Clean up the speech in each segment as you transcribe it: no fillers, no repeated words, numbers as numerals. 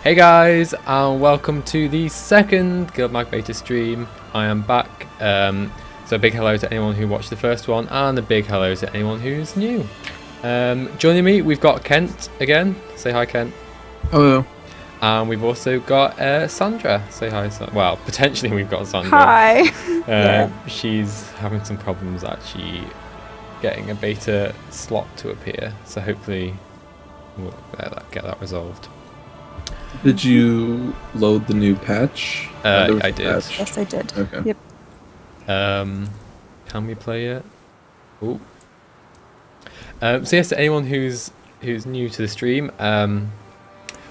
Hey guys, and welcome to the second GuildMag beta stream. I am back. So a big hello to anyone who watched the first one, and a big hello to anyone who's new. Joining me, we've got Kent again. Say hi, Kent. Hello. And we've also got Sandra. Say hi. Well, potentially we've got Sandra. Hi. Yeah. She's having some problems actually getting a beta slot to appear. So hopefully we'll get that resolved. Did you load the new patch? I did. Yes, I did. Okay. Yep. Can we play it? Ooh. So yes, to anyone who's new to the stream,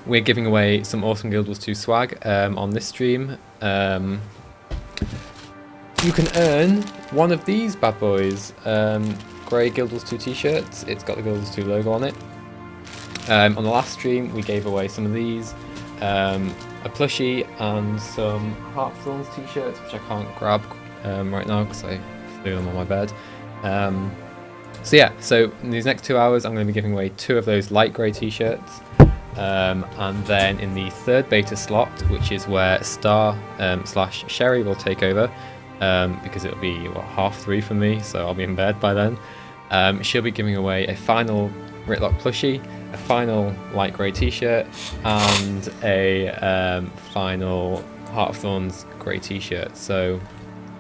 we're giving away some awesome Guild Wars 2 swag on this stream. You can earn one of these bad boys, grey Guild Wars 2 t-shirts. It's got the Guild Wars 2 logo on it. On the last stream, we gave away some of these, a plushie and some Heart of Thorns t-shirts, which I can't grab right now because I threw them on my bed. So yeah, so in these next 2 hours, I'm going to be giving away 2 of those light grey t-shirts, and then in the third beta slot, which is where Star / Sherry will take over, because it'll be 3:30 for me, so I'll be in bed by then. She'll be giving away a final Ritlock plushie, a final light grey t-shirt, and a final Heart of Thorns grey t-shirt. So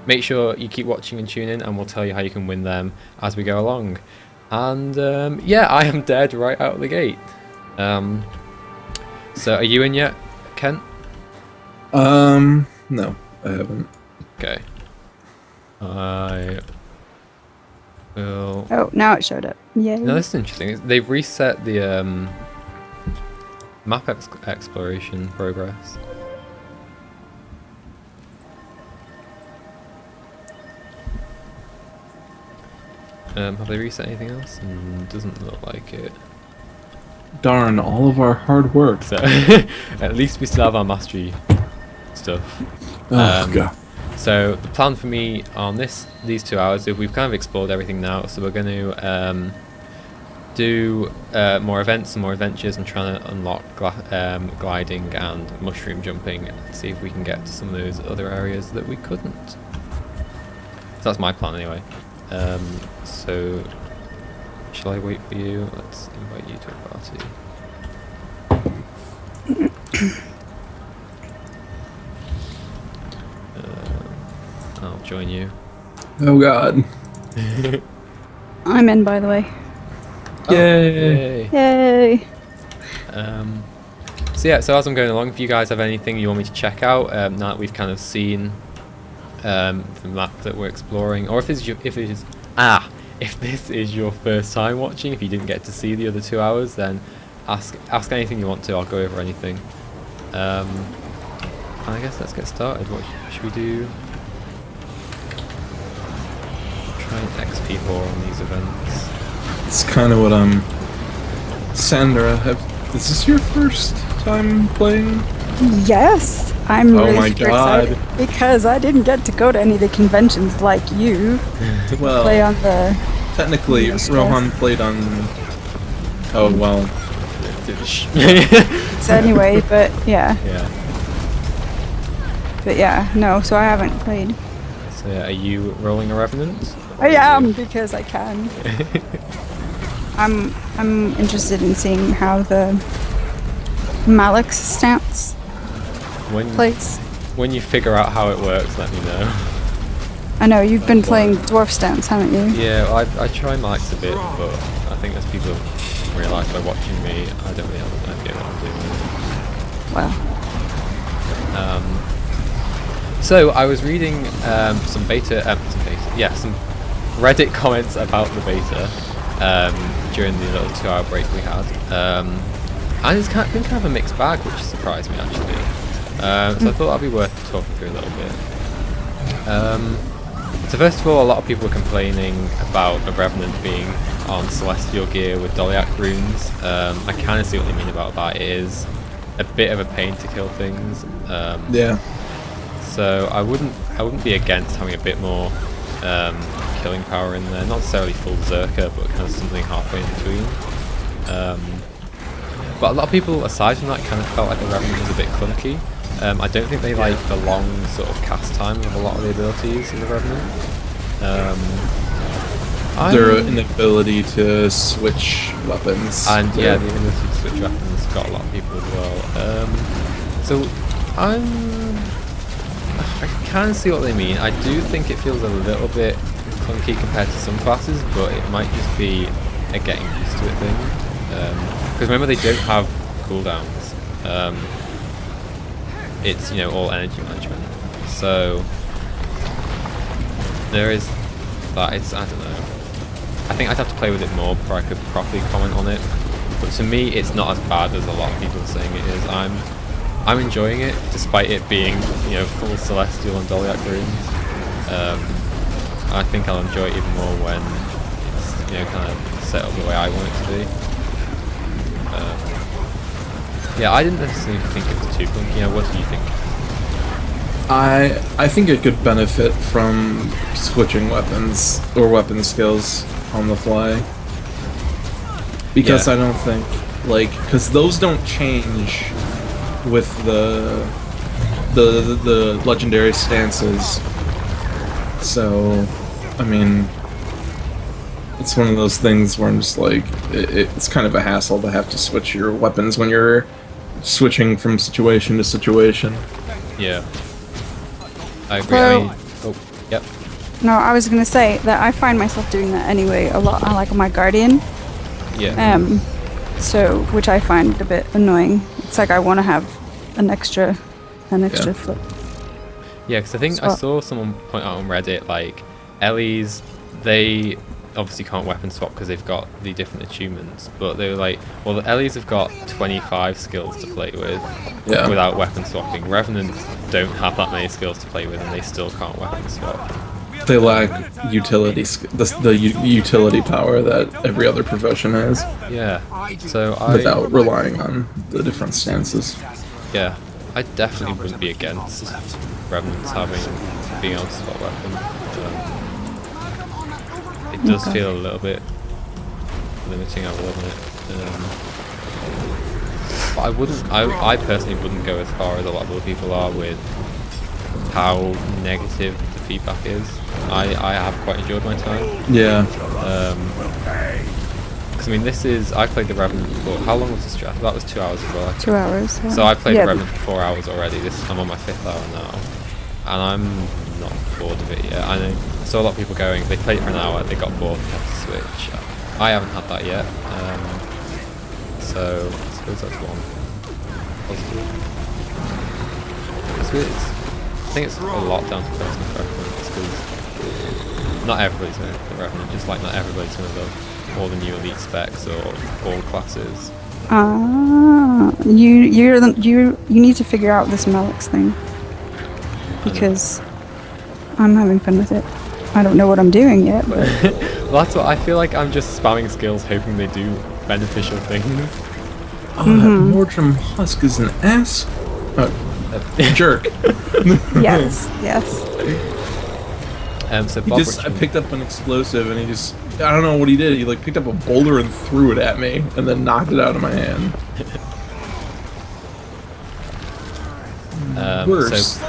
make sure you keep watching and tune in, and we'll tell you how you can win them as we go along. And yeah, I am dead right out of the gate. So are you in yet, Kent? No, I haven't. Okay. I will... Oh, now it showed up. Yay. No, this is interesting. They've reset the map exploration progress. Have they reset anything else? Doesn't look like it. Darn, all of our hard work. So at least we still have our mastery stuff. Oh, God. So the plan for me on these 2 hours, we've kind of explored everything now, so we're going to do more events and more adventures and trying to unlock gliding and mushroom jumping and see if we can get to some of those other areas that we couldn't. So that's my plan anyway. So shall I wait for you? Let's invite you to a party. I'll join you. Oh, God. I'm in, by the way. Yay. Yay. So yeah, so as I'm going along, if you guys have anything you want me to check out, now that we've kind of seen the map that we're exploring, or if this is your first time watching, if you didn't get to see the other 2 hours, then ask anything you want to. I'll go over anything. I guess let's get started. What should we do? Try and XP more on these events. It's kind of what I'm... Sandra, is this your first time playing? Yes. I'm Oh really my super God. excited because I didn't get to go to any of the conventions like you. Well, Play on the... technically, Yes. Rohan played on... Oh, well. So anyway, but yeah. Yeah. But yeah, no, so I haven't played. So yeah, are you rolling a Revenant? I am, because I can. I'm interested in seeing how the Malik's stance plays. When you figure out how it works, let me know. I know, you've been playing Dwarf stance, haven't you? Yeah, well, I try Mike's a bit, but I think as people realise by watching me, I don't really have an idea what I'm doing. Well, So I was reading some some Reddit comments about the beta during the little 2 hour break we had, and it's been kind of a mixed bag, which surprised me actually. So I thought that'd be worth talking through a little bit. So first of all, a lot of people were complaining about a Revenant being on Celestial gear with Doliac runes. I kind of see what they mean about that. It is a bit of a pain to kill things. Yeah. So I wouldn't be against having a bit more killing power in there. Not necessarily full Zerker, but kind of something halfway in between. But a lot of people, aside from that, kind of felt like the Revenant was a bit clunky. I don't think they like the long sort of cast time of a lot of the abilities in the Revenant. Their inability to switch weapons. And yeah, the inability to switch weapons got a lot of people as well. So I can see what they mean. I do think it feels a little bit clunky compared to some classes, but it might just be a getting used to it thing. Because remember, they don't have cooldowns. It's, you know, all energy management. So there is that. It's, I don't know. I think I'd have to play with it more before I could properly comment on it. But to me, it's not as bad as a lot of people are saying it is. I'm enjoying it, despite it being, you know, full Celestial and Doliac runes. I think I'll enjoy it even more when it's, you know, kind of set up the way I want it to be. Yeah, I didn't necessarily think it was too clunky. You know, what do you think? I think it could benefit from switching weapons or weapon skills on the fly. Because I don't think, like, because those don't change with the legendary stances. So, I mean, it's one of those things where I'm just like, it's kind of a hassle to have to switch your weapons when you're switching from situation to situation. Yeah. I agree. Well, I mean, oh, yep. No, I was gonna say that I find myself doing that anyway a lot. I like my Guardian. Yeah. So, which I find a bit annoying. It's like I want to have an extra foot. Yeah, because I think I saw someone point out on Reddit, like, Ellie's, they obviously can't weapon swap because they've got the different attunements, but they were like, well, the Ellies have got 25 skills to play with without weapon swapping. Revenants don't have that many skills to play with, and they still can't weapon swap. They lack utility, the utility power that every other profession has. Yeah, so without relying on the different stances. Yeah, I definitely wouldn't be against Revenants being able to swap weapons. It does feel a little bit limiting, I will admit. But I personally wouldn't go as far as a lot of other people are with how negative the feedback is. I have quite enjoyed my time. Yeah. Because I mean, I played the Revenant for, how long was the strat? That was 2 hours as well. 2 hours. Yeah. So I played the Revenant for 4 hours already. I'm on my 5th hour now, and I'm not bored of it yet. I saw a lot of people going, they played it for an hour, they got bored and had to switch. I haven't had that yet, so I suppose that's one positive. I think it's a lot down to personal preference, because not everybody's going to the Revenant, just like not everybody's going to love all the new elite specs or all classes. You need to figure out this Malix thing, because I'm having fun with it. I don't know what I'm doing yet, but well, that's what I feel like. I'm just spamming skills, hoping they do beneficial things. Oh, that Mordrum Husk is an ass. Jerk. yes. So I picked up an explosive, and I don't know what he did. He like picked up a boulder and threw it at me, and then knocked it out of my hand. Worse. So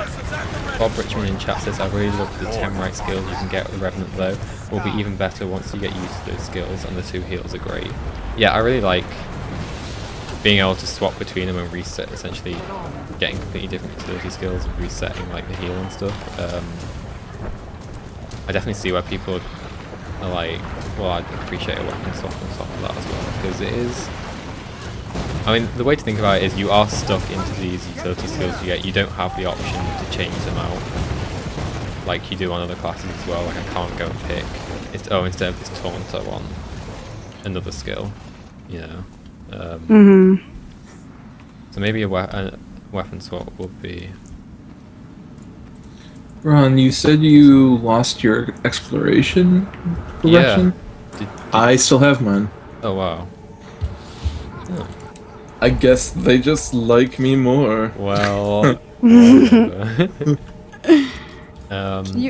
Bob Richmond in chat says, I really love the Temurai skills you can get with the Revenant though. Will be even better once you get used to those skills, and the 2 heals are great. Yeah, I really like being able to swap between them and reset, essentially getting completely different utility skills and resetting like the heal and stuff. I definitely see where people are like, well, I'd appreciate a weapon swap on top of that as well, because it is, I mean, the way to think about it is you are stuck into these utility skills you get. You don't have the option to change them out like you do on other classes as well. Like I can't go and pick, instead of this taunt I want another skill, you know. So maybe a weapon swap would be... Ron, you said you lost your exploration progression? Yeah. I still have mine. Oh wow. Oh. I guess they just like me more. Well... you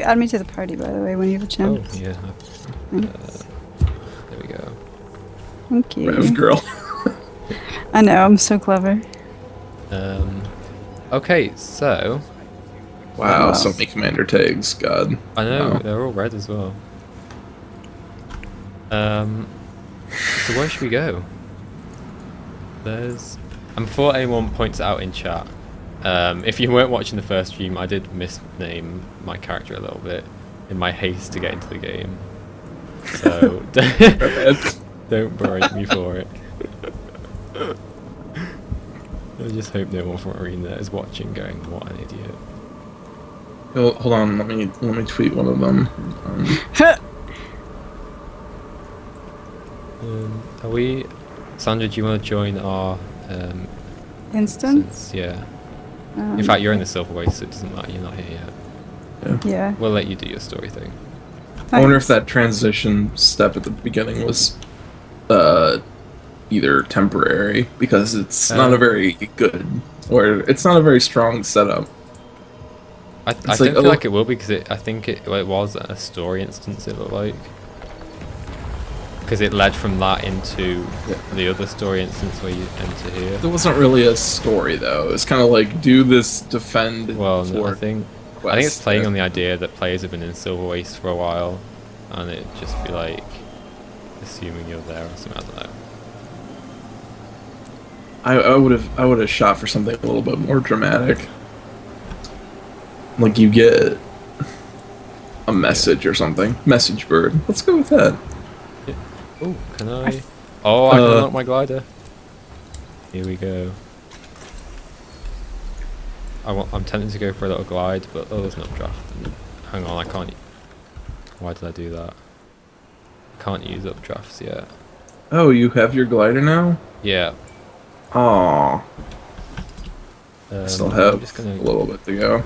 add me to the party, by the way, when you have a chance. Oh, yeah. There we go. Thank you. Rev girl. I know, I'm so clever. Okay, so Wow, Wow. so many commander tags. God. I know Wow. they're all red as well. So where should we go? Before anyone points it out in chat, if you weren't watching the first stream, I did misname my character a little bit in my haste to get into the game. So don't berate me for it. I just hope no one from Arena is watching going, what an idiot. Hold on, let me tweet one of them. Are we... Sandra, do you want to join our Instance? Yeah. In fact, you're in the Silver Waste, so it doesn't matter, you're not here yet. Yeah. We'll let you do your story thing. I wonder if Thanks. that transition step at the beginning was either temporary, because it's not a very good, or it's not a very strong setup. I don't feel like it will, because I think it was a story instance, it looked like. Because it led from that into the other story instance where you enter here. There wasn't really a story though. It's kind of like do this, defend. Well, no, I think it's playing quest. on the idea that players have been in Silver Waste for a while, and it just be like assuming you're there or something. I don't know. I would have shot for something a little bit more dramatic. Like you get a message or something. Message bird. Let's go with that. Oh, can I? Oh, I can unlock my glider. Here we go. I'm tempted to go for a little glide, but there's no updraft. Hang on, I can't. Why did I do that? I can't use updrafts yet. Oh, you have your glider now? Yeah. Aww. Still have I'm just gonna, a little bit to go.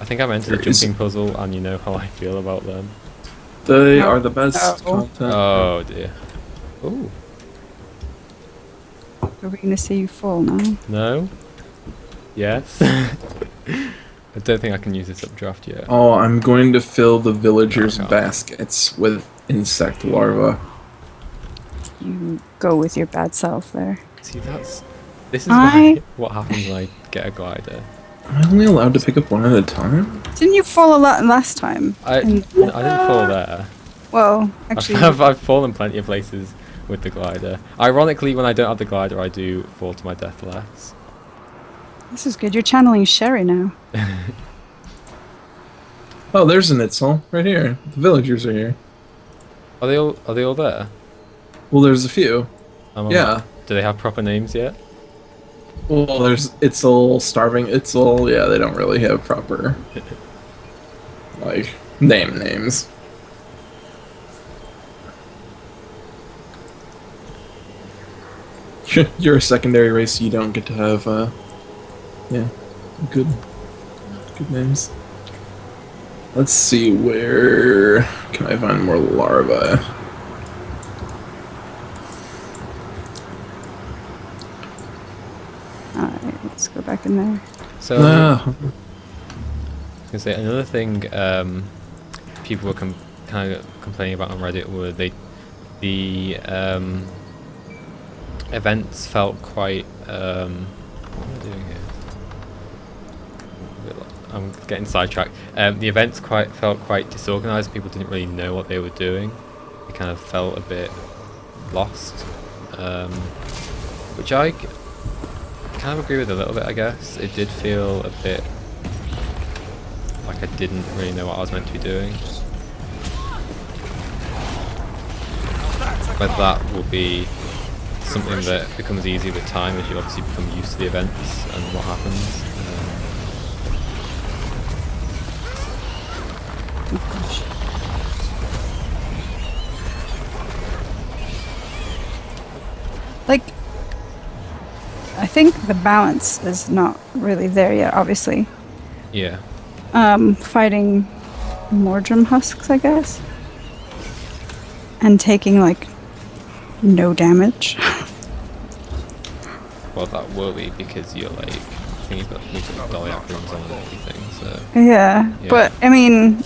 I think I'm into the There is- jumping puzzle, and you know how I feel about them. They are the best Oh. content. Oh dear. Ooh. Are we gonna see you fall now? No. Yes. I don't think I can use this updraft yet. Oh, I'm going to fill the villagers' Oh, God. baskets with insect larvae. You go with your bad self there. See, this is what happens when I get a glider. Am I only allowed to pick up one at a time? Didn't you fall a lot last time? I didn't fall there. Well, actually, I've fallen plenty of places with the glider. Ironically, when I don't have the glider, I do fall to my death less. this is good. You're channeling Sherry now. Oh, there's an Itzel right here. The villagers are here. Are they all there? Well, there's a few. I'm on Yeah. that. Do they have proper names yet? Well, there's Itzel, Starving Itzel. Yeah, they don't really have proper, like, names. You're a secondary race, so you don't get to have, yeah, good names. Let's see, where can I find more larvae? Alright, let's go back in there. So Ah. I was gonna say another thing. People were kind of complaining about on Reddit were the events felt quite. What am I doing here? I'm getting sidetracked. The events felt quite disorganized. People didn't really know what they were doing. They kind of felt a bit lost, which I kind of agree with a little bit. I guess it did feel a bit like I didn't really know what I was meant to be doing. But that will be something that becomes easier with time as you obviously become used to the events and what happens. Oh gosh. Like, I think the balance is not really there yet, obviously. Yeah. Fighting Mordrum husks, I guess. And taking, like, no damage. Well, that will be because you're like, I think you've got Goliath runes on and everything, so. Yeah, Yeah. but, I mean,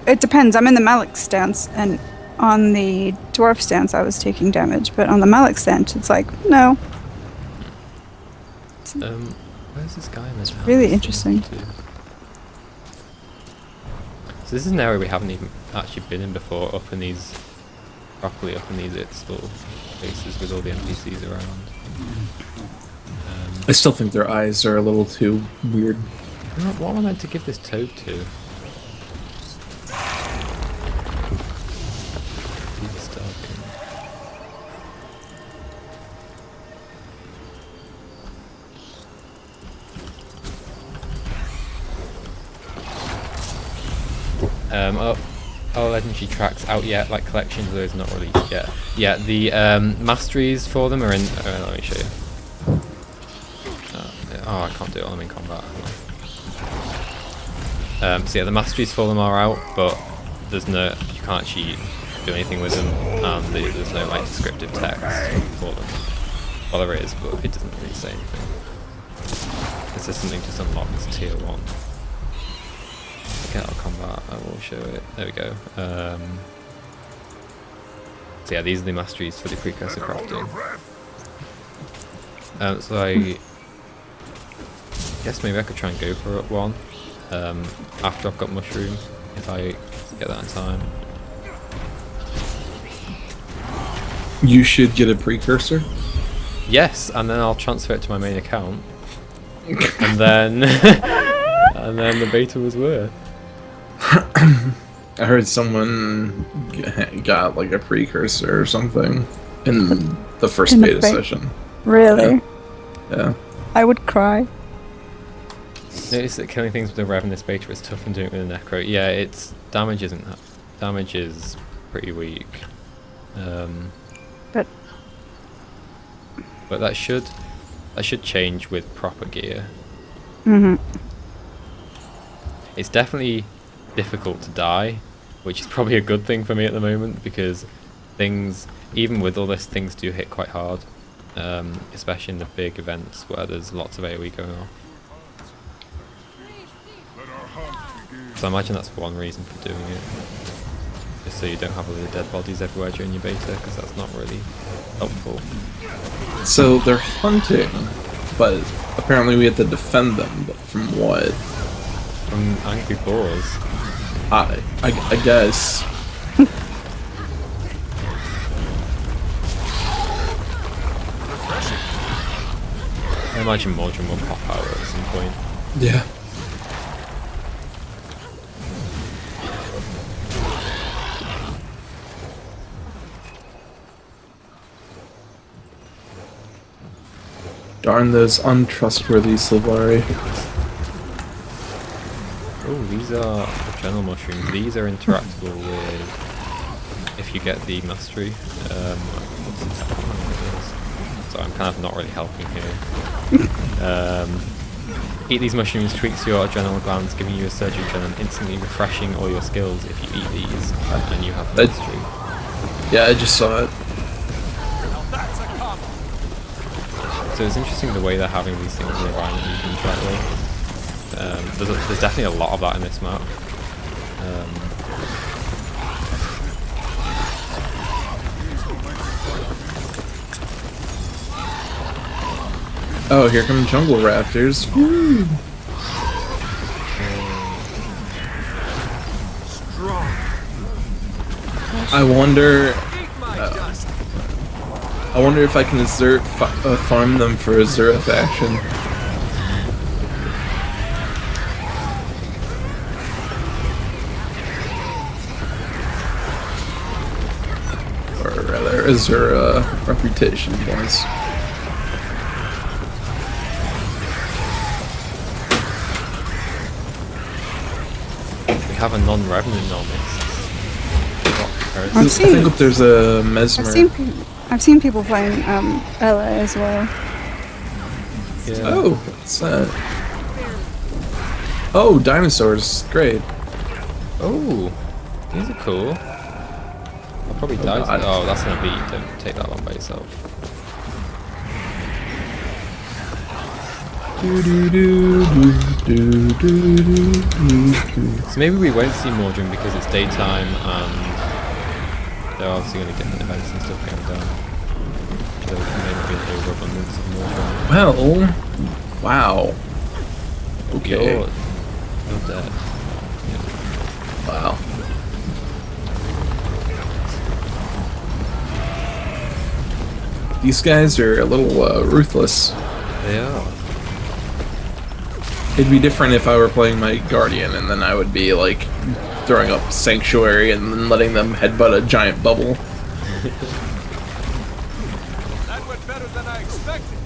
it depends. I'm in the Malik stance, and on the Dwarf stance I was taking damage, but on the Malik stance it's like, no. Where's this guy in this house? really interesting. So this is an area we haven't even actually been in before, properly up in these little places with all the NPCs around. I still think their eyes are a little too weird. What am I meant to give this toad to? Legendary tracks out yet, like collections of those not released yet. Yeah, the masteries for them are in. Let me show you. I can't do it while I'm in combat. So yeah, the masteries for them are out, but you can't actually do anything with them, and there's no like descriptive text for them. Well, there is, but it doesn't really say anything. It's just something just unlocks tier 1. Get out of combat, I will show it. There we go. So yeah, these are the masteries for the precursor crafting. So I guess maybe I could try and go for one after I've got mushroom, if I get that in time. You should get a precursor. Yes, and then I'll transfer it to my main account, and then and then the beta was worth. I heard someone got like a precursor or something in the first beta session. Really? Yeah. I would cry. Notice that killing things with the Rev in this beta is tough than doing it with a Necro. Yeah, its damage isn't that. Damage is pretty weak. But that should change with proper gear. It's definitely difficult to die, which is probably a good thing for me at the moment, because things, even with all this, things do hit quite hard, especially in the big events where there's lots of AoE going on. So I imagine that's one reason for doing it, just so you don't have all the dead bodies everywhere during your beta, because that's not really helpful. So they're hunting, but apparently we have to defend them. But from what? From angry boars. I guess. I imagine Mordrin will pop out at some point. Yeah. Darn those untrustworthy Sylvari. Oh, these are adrenal mushrooms. These are interactable with if you get the mastery. So I'm kind of not really helping here. Eat these mushrooms tweaks your adrenal glands, giving you a surge of adrenaline, instantly refreshing all your skills if you eat these and you have mastery. Yeah, I just saw it. So it's interesting the way they're having these things in the environment you can interact with. There's definitely a lot of that in this map. Oh, here come jungle raptors. Woo. I wonder if I can farm them for a Zereth action. Or rather, Azura reputation points. We have a non-revenant Nomist. I think there's a Mesmer. I've seen people playing Ella as well. Yeah. Oh, what's that? Oh, dinosaurs. Great. Oh, these are cool. I'll probably die. Oh, that's gonna be. Don't take that one by yourself. So maybe we won't see Mordrin because it's daytime and they're obviously going to get events and stuff going down. So there may not be an overabundance of Mordrin. Well, Wow. Okay. You're dead. Wow. These guys are a little ruthless. They are. It'd be different if I were playing my Guardian, and then I would be like throwing up Sanctuary and then letting them headbutt a giant bubble. That went better than I expected.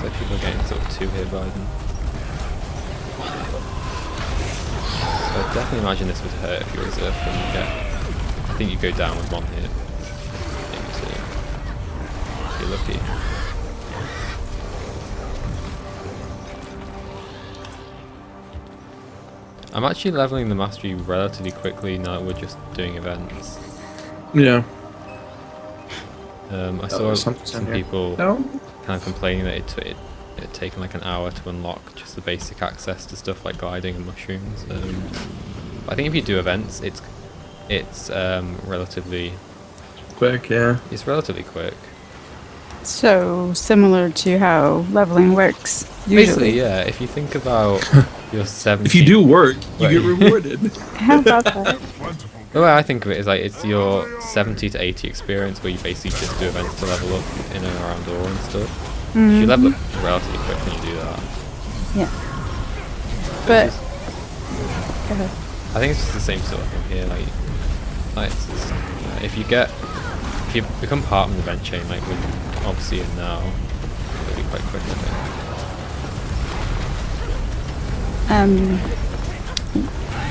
So people are getting sort of 2 here by them. So I definitely imagine this would hurt if you reserve them. You get, I think you go down with 1 hit. Maybe 2. If you're lucky. I'm actually leveling the mastery relatively quickly now that we're just doing events. Yeah. I saw some people No? kind of complaining that it had taken like an hour to unlock just the basic access to stuff like gliding and mushrooms. I think if you do events, it's relatively Quick, yeah. It's relatively quick. So similar to how leveling works. Usually. Basically, yeah. If you think about your 70. If you do work, you get rewarded. How about that? The way I think of it is like it's your 70 to 80 experience where you basically just do events to level up in and around ore and stuff. If you level up relatively quick when you do that. Yeah. But go ahead. I think it's just the same sort of thing here. Like it's just, if you become part of an event chain, like with obviously and now, it'll be quite quick. I think.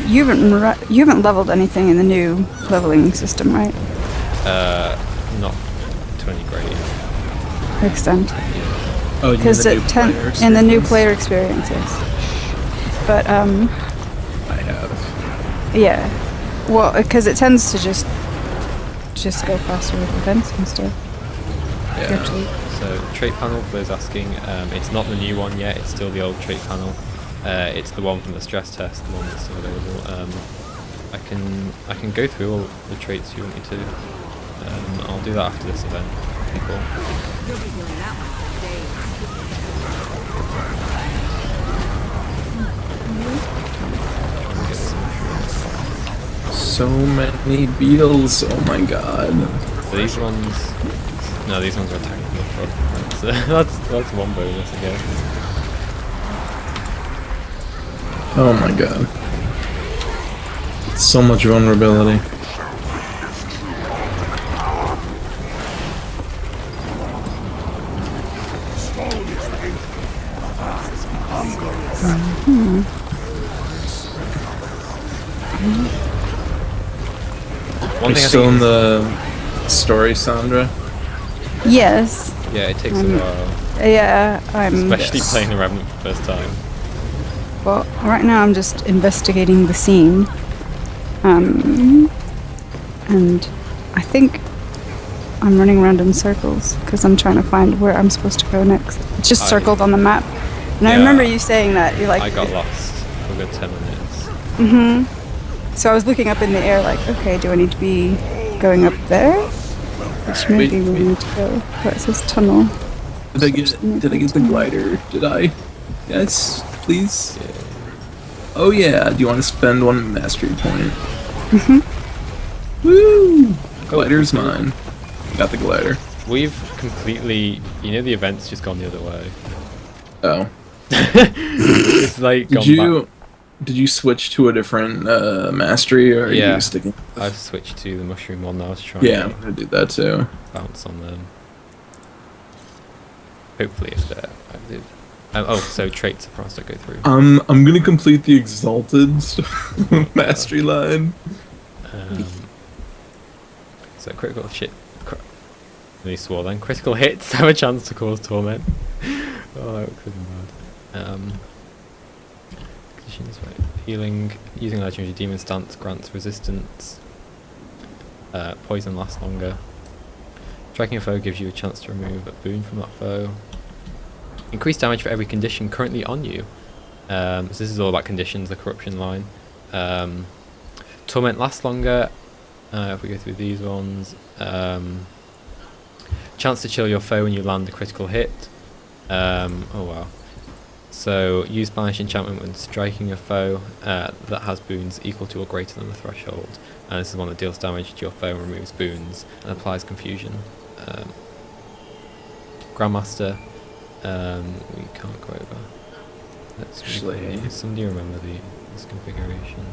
You haven't leveled anything in the new leveling system, right? Not to any great Extent. Oh, you mean Because the new player in the new experience? player experiences. But I have. yeah. Well, because it tends to just go faster with events and stuff. Yeah. Actually. So trait panel for those asking, it's not the new one yet. It's still the old trait panel. It's the one from the stress test, the one that's still available. I can go through all the traits you want me to. I'll do that after this event. Cool. You'll be doing that one for So many beetles. Oh my god. So these ones, no, these ones are attacking from the front. So that's one bonus, I guess. Oh my god. So much vulnerability. One You're thing I still think in the story, Sandra? Yes. yeah, it takes a while, Yeah. especially Yes. playing the Revenant for the first time. Well, right now I'm just investigating the scene. And I think I'm running around in circles because I'm trying to find where I'm supposed to go next. It's just circled on the map. And I Yeah. remember you saying that. You're like, I got lost for a good 10 minutes. so I was looking up in the air like, okay, do I need to be going up there? Which maybe we need to go. But it says tunnel. Did I get the glider? Did I? Yes, please. Yeah. Oh yeah. Do you want to spend one mastery point? Woo! Glider's mine. Got the glider. We've completely, the event's just gone the other way. Oh. It's like Did you switch to a different mastery, or are Yeah. you sticking? I've switched to the mushroom one now. I was trying Yeah, I'm to gonna do that too. bounce on them. Hopefully, if they're active. So traits, I promised I'd go through. I'm gonna complete the exalted mastery line. So critical shit. Really swore then. Critical hits have a chance to cause torment. Oh, that could be bad. Conditions, right. Healing. Using legendary demon stance grants resistance. Poison lasts longer. Striking a foe gives you a chance to remove a boon from that foe. Increased damage for every condition currently on you. So this is all about conditions, the corruption line. Torment lasts longer. If we go through these ones. Chance to chill your foe when you land a critical hit. Oh wow. So use banish enchantment when striking a foe that has boons equal to or greater than the threshold. And this is one that deals damage to your foe and removes boons and applies confusion. Grandmaster, we can't go over. Let's Actually, somebody remember this configuration.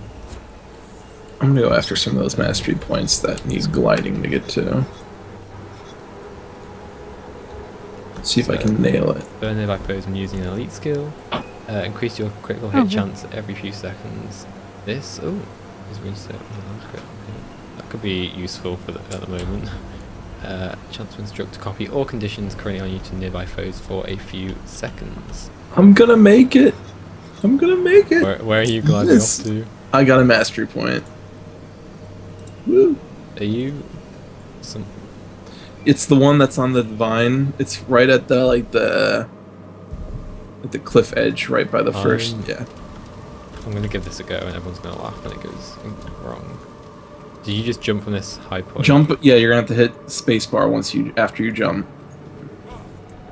I'm gonna go after some of those mastery points that need gliding to get to. See if I can nail it. Burn nearby foes when using an elite skill. Increase your critical hit chance every few seconds. This is reset. That could be useful for at the moment. Chance to instruct a copy all conditions currently on you to nearby foes for a few seconds. I'm gonna make it. I'm gonna make it. Where are you gliding Yes. off to? I got a mastery point. Woo. Are you some? It's the one that's on the vine. It's right at the cliff edge, right by the first. Yeah. I'm gonna give this a go, and everyone's gonna laugh when it goes wrong. Did you just jump from this high point? Jump. Yeah, you're gonna have to hit spacebar after you jump.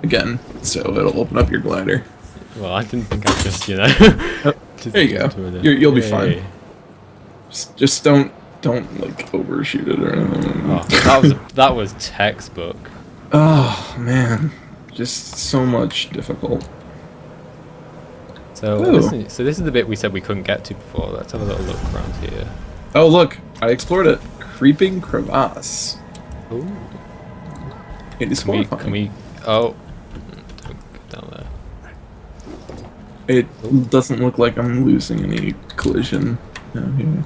Again, so it'll open up your glider. Well, I didn't think I just, you know. Just There you go. jumped over there. You'll be Yay. fine. Just don't like overshoot it or anything. Oh, that was textbook. Oh man, just so much difficult. So Ooh. this is the bit we said we couldn't get to before. Let's have a little look around here. Oh look, I explored it. Creeping crevasse. Ooh. It is Can we? horrifying. Oh, don't go down there. It doesn't look like I'm losing any collision down here.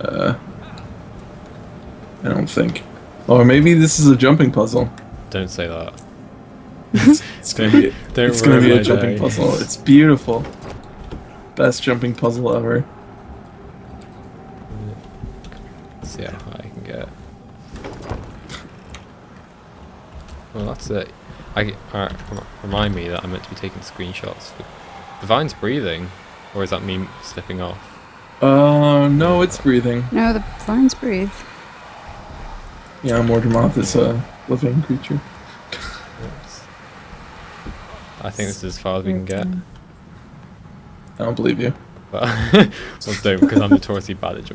I don't think. Or maybe this is a jumping puzzle. Don't say that. It's gonna be. Don't It's gonna ruin be my a jumping day. puzzle. It's beautiful. Best jumping puzzle ever. Let's see how high I can get. Well, that's it. Remind me that I'm meant to be taking screenshots. The vine's breathing, or is that me slipping off? No, it's breathing. No, the vines breathe. Yeah, Mordramoth is a living creature. Yes. I think this is as far as we can get. I don't believe you. But well, don't, because I'm notoriously bad at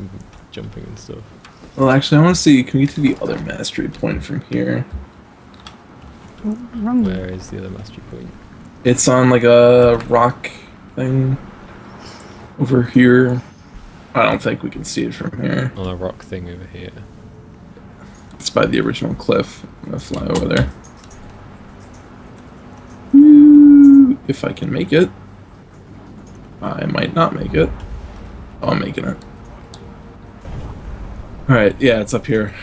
jumping and stuff. Well, actually, I want to see. Can we get to the other mastery point from here? Wrong. Where is the other mastery point? It's on like a rock thing over here. I don't think we can see it from here. On a rock thing over here. It's by the original cliff. I'm gonna fly over there. Woo, if I can make it. I might not make it. Oh, I'm making it. Alright, yeah, it's up here.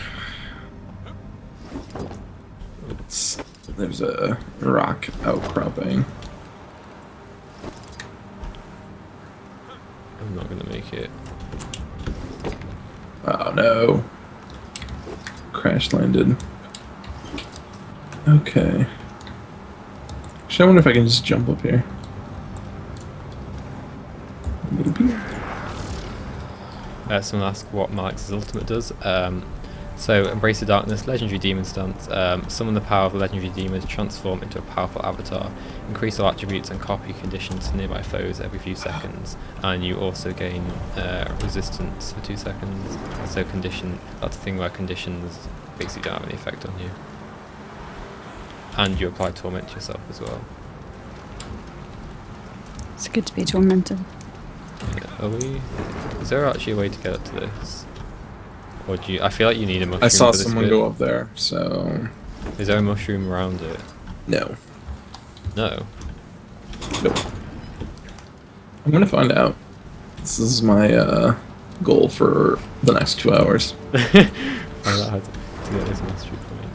There's a rock outcropping. I'm not gonna make it. Oh no. Crash landed. Okay. Actually, I wonder if I can just jump up here. Maybe. Someone asked what Malix's ultimate does. So, Embrace the Darkness, Legendary Demon stance. Summon the power of the Legendary Demon to transform into a powerful avatar. Increase all attributes and copy conditions to nearby foes every few seconds. And you also gain resistance for 2 seconds. So that's the thing where conditions basically don't have any effect on you. And you apply Torment to yourself as well. It's good to be tormented. Are we? Is there actually a way to get up to this? Or do you? I feel like you need a mushroom. I saw for this someone bit. go up there, so Is there a mushroom around it? no. No. Nope. I'm gonna find out. This is my goal for the next 2 hours. Find out how to get this mastery point.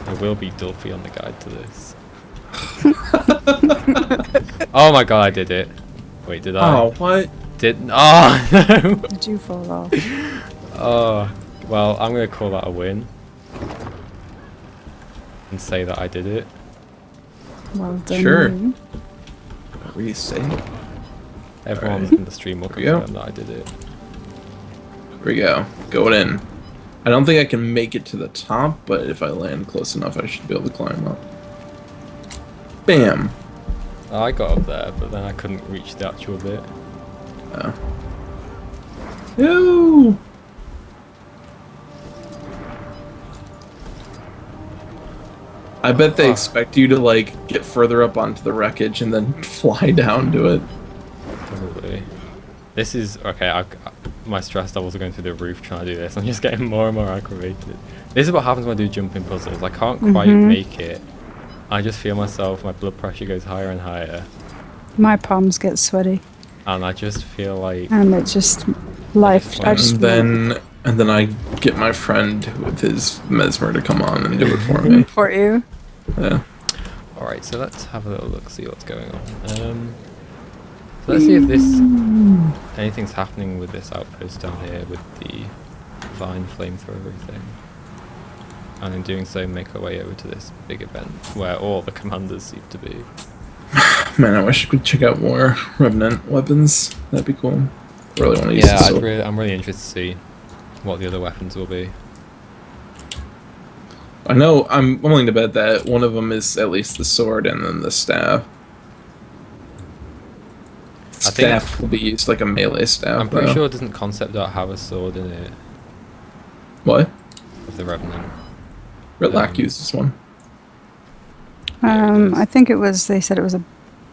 There will be Dulphy on the guide to this. Oh my god, I did it. Wait, did I? Oh, what? Oh, no! Did you fall off? Oh, well, I'm going to call that a win. And say that I did it. Well done. Sure. you. What were you saying? Everyone Alright. in the stream will Here we go. confirm that I did it. Here we go. Going in. I don't think I can make it to the top, but if I land close enough, I should be able to climb up. Bam! Oh, I got up there, but then I couldn't reach the actual bit. Oh. Ew! I bet they expect you to, like, get further up onto the wreckage and then fly down to it. Probably. This is... Okay, my stress levels are going through the roof trying to do this. I'm just getting more and more aggravated. This is what happens when I do jumping puzzles. I can't quite make it. I just feel myself, my blood pressure goes higher and higher. My palms get sweaty. And I just feel like... And it's just life. And then I get my friend with his mesmer to come on and do it for me. For you. Yeah. Alright, so let's have a little look, see what's going on. So let's see if anything's happening with this outpost down here with the vine flamethrower thing. And in doing so, make our way over to this big event where all the commanders seem to be. Man, I wish we could check out more Revenant weapons. That'd be cool. I really want to use this. I'm really interested to see what the other weapons will be. I know, I'm willing to bet that one of them is at least the sword and then the staff. Staff will be used like a melee staff. I'm pretty sure doesn't Concept Art have a sword in it? What? Of the Revenant. Ritlac uses one. I think it was, they said it was a...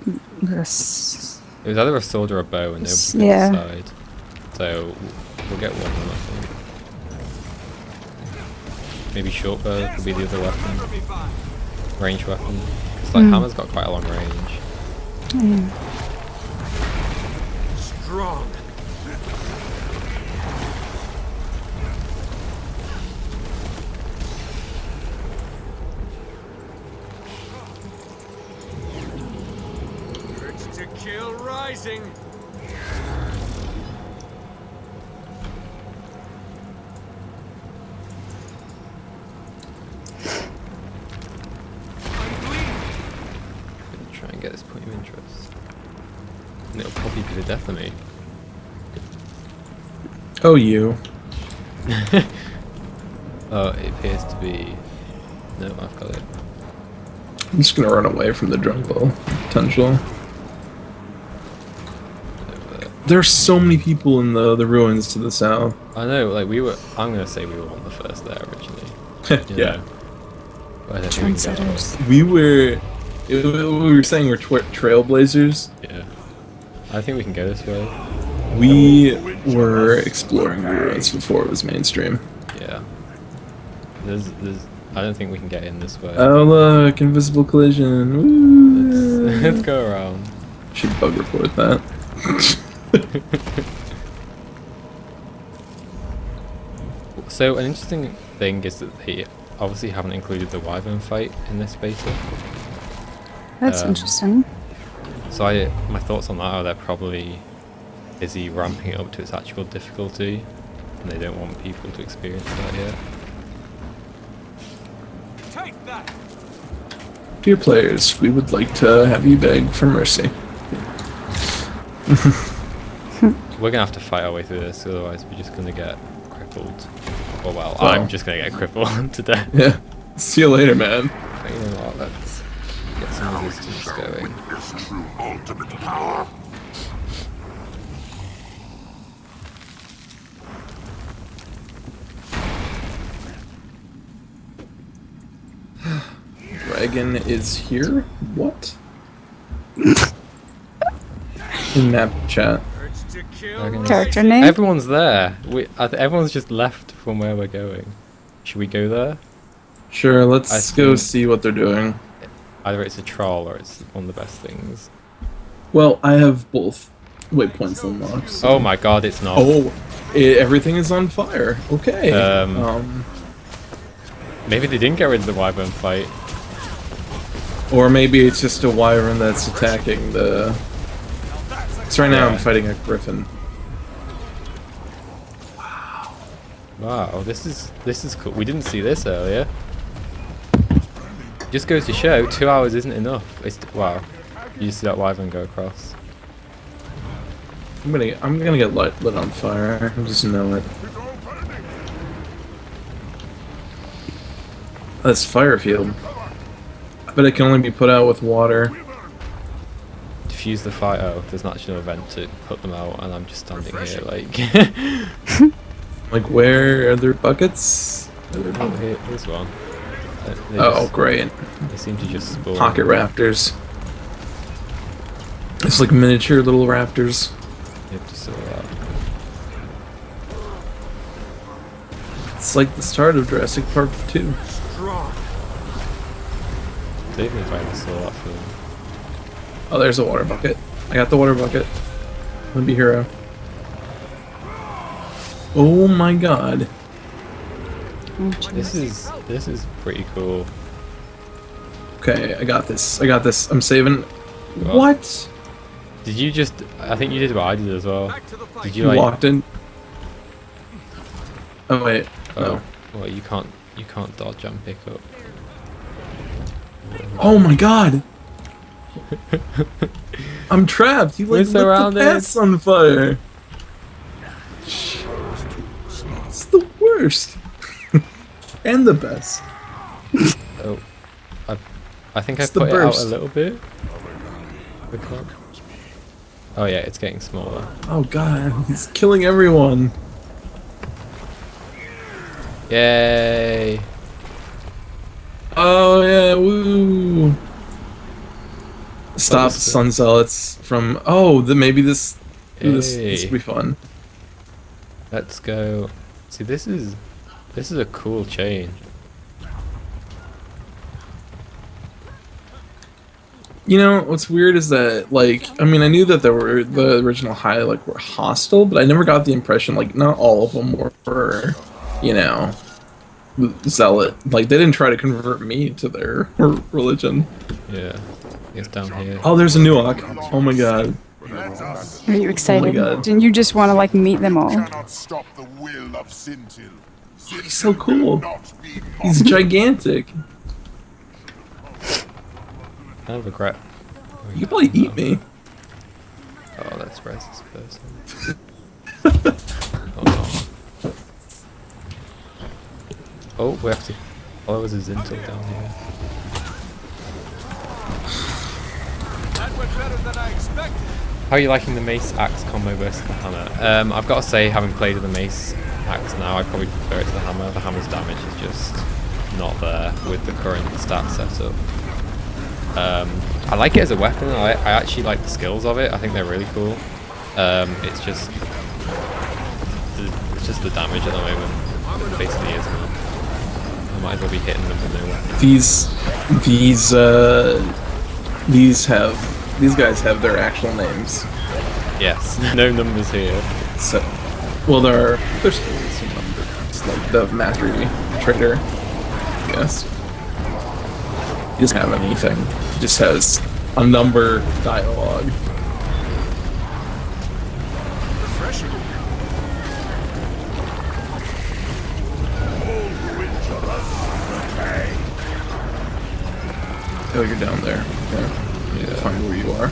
It was either a sword or a bow and they were Yeah. side. So we'll get one of them, I think. Maybe short bow could be the other weapon. Range weapon. It's like hammer's got quite a long range. Strong. Urge to kill rising. Try and get this point of interest. And it'll probably be the death of me. Oh, you. Oh, it appears to be... No, I've got it. I'm just gonna run away from the jungle. Potential. Over there. There's so many people in the ruins to the south. I know, like I'm gonna say we were on the first there originally. Yeah. But I don't think we can get on. Trendsetters. We were saying we're trailblazers. Yeah. I think we can go this way. We were exploring the ruins before it was mainstream. Yeah. There's I don't think we can get in this way. Oh look, invisible collision. Woo. Let's go around. Should bug report that. So an interesting thing is that they obviously haven't included the wyvern fight in this beta. That's interesting. So my thoughts on that are they're probably busy ramping it up to its actual difficulty, and they don't want people to experience that yet. Take that. Dear players, we would like to have you beg for mercy. We're gonna have to fight our way through this, otherwise we're just gonna get crippled. Or well, Well. I'm just gonna get crippled to death. Yeah. See you later, man. But you know what, let's get some resistance going. Dragon is here? What? In map chat. Urge to kill Dragon. Character rising. name? Everyone's there. Everyone's just left from where we're going. Should we go there? Sure, let's I go think- see what they're doing. Either it's a troll or it's one of the best things. Well, I have both waypoints unlocked. So. Oh my god, it's not. Oh, everything is on fire. Okay. Maybe they didn't get rid of the wyvern fight. Or maybe it's just a wyvern that's attacking the... So right now I'm fighting a griffin. Wow, this is cool. We didn't see this earlier. Just goes to show 2 hours isn't enough. Wow. You see that wyvern go across. I'm gonna get lit on fire. I just know it. That's fire field. But it can only be put out with water. Diffuse the fire. Oh, there's not actually no event to put them out, and I'm just standing here like. Like, where are there buckets? Oh, here's one. They Oh, just- great. They seem to just spawn. Pocket raptors. It's like miniature little raptors. You have to sort that. It's like the start of Jurassic Park 2. Strong. They even trying to sort that for them. Oh, there's a water bucket. I got the water bucket. Let me hero. Oh my god. Oh, This is pretty cool. Okay, I got this. I got this. I'm saving. Well, What? Did you just? I think you did what I did as well. Back to the fight. Did You you like? walked in. Oh wait. Oh, No. well, you can't dodge and pick up. Oh my god. I'm trapped. You like We're lit the surrounded. pants on fire. It's the worst. And the best. Oh, I think I It's the put it out a burst. little bit. The clock. Oh yeah, it's getting smaller. Oh god, he's killing everyone. Yay! Oh yeah, woo! Stop this? sun zealots from. Oh, maybe this. Ooh, this Hey. will be fun. Let's go. See, this is a cool chain. You know what's weird is that, like, I mean, I knew that there were the original high like were hostile, but I never got the impression like not all of them were, you know, zealot. Like they didn't try to convert me to their religion. Yeah, it's down here. Oh, there's a Nuok. Oh my god. Are you excited? God. Didn't you just want to like meet them all? Cannot stop the will of Sintil. He's so cool. Not be He's gigantic. Kind of regret. You could probably eat me. Oh, let's res this person. Oh no. Oh, we have to follow us a Zintel down here. That went better than I expected. How are you liking the mace axe combo versus the hammer? I've got to say, having played with the mace axe now, I probably prefer it to the hammer. The hammer's damage is just not there with the current stat setup. I like it as a weapon. I actually like the skills of it. I think they're really cool. It's just the damage at the moment. It basically is. Man. I might as well be hitting them with no weapon. These guys have their actual names. Yes, no numbers here. So, well, there's some numbers. It's like the mastery trader, I guess. He doesn't have anything. He just has a number dialogue. Refreshing. Oh, you're down there. Okay. Yeah. Find where you are.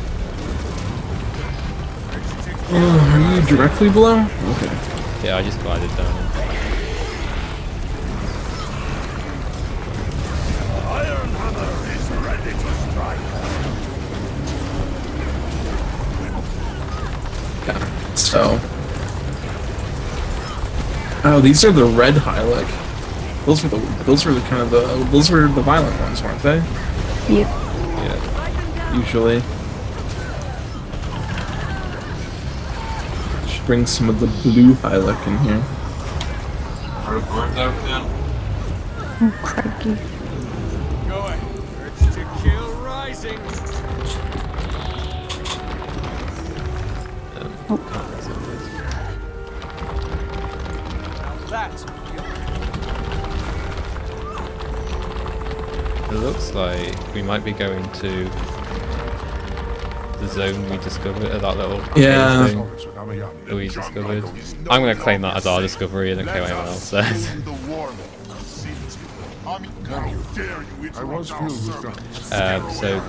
Are you directly below? Okay. Yeah, I just glided down. Yeah. So. Oh, these are the red Hylic. Those were the violent ones, weren't they? Yep. Yeah. Usually. Should bring some of the blue Hylic in here. Oh, crikey. Go ahead. Urge to kill rising. That's It looks like we might be going to the zone we discovered, that little Yeah. cave thing that we discovered. I'm going to claim that as our discovery and don't care what anyone else says. So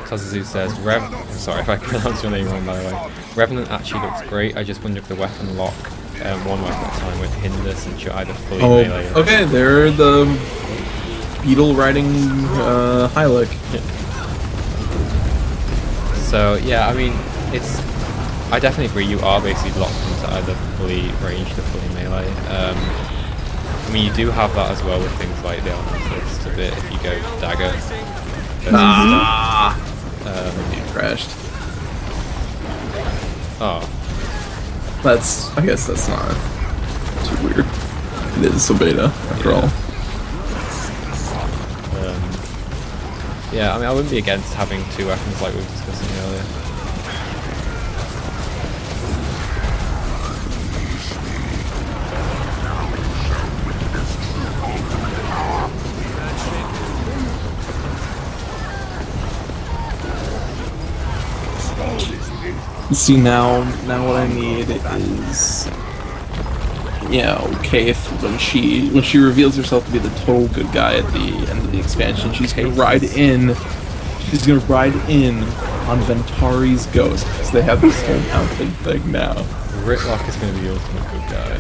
Kazuzu says, I'm sorry if I pronounced your name wrong by the way. Revenant actually looks great, I just wonder if the weapon lock, one weapon at a time would hinder since you're either fully Oh, melee or... okay, they're the beetle riding Hylic. So yeah, I mean, I definitely agree. You are basically locked into either fully ranged or fully melee. I mean, you do have that as well with things like the Elementalist a bit if you go dagger. It crashed. Oh, I guess that's not too weird. It is a beta, after all. yeah. I mean, I wouldn't be against having two weapons like we were discussing earlier. See, now what I need is, Kaith, when she reveals herself to be the total good guy at the end of the expansion, she's gonna ride in on Ventari's ghost, because they have this whole mounted thing now. Ritlock is going to be the ultimate good guy.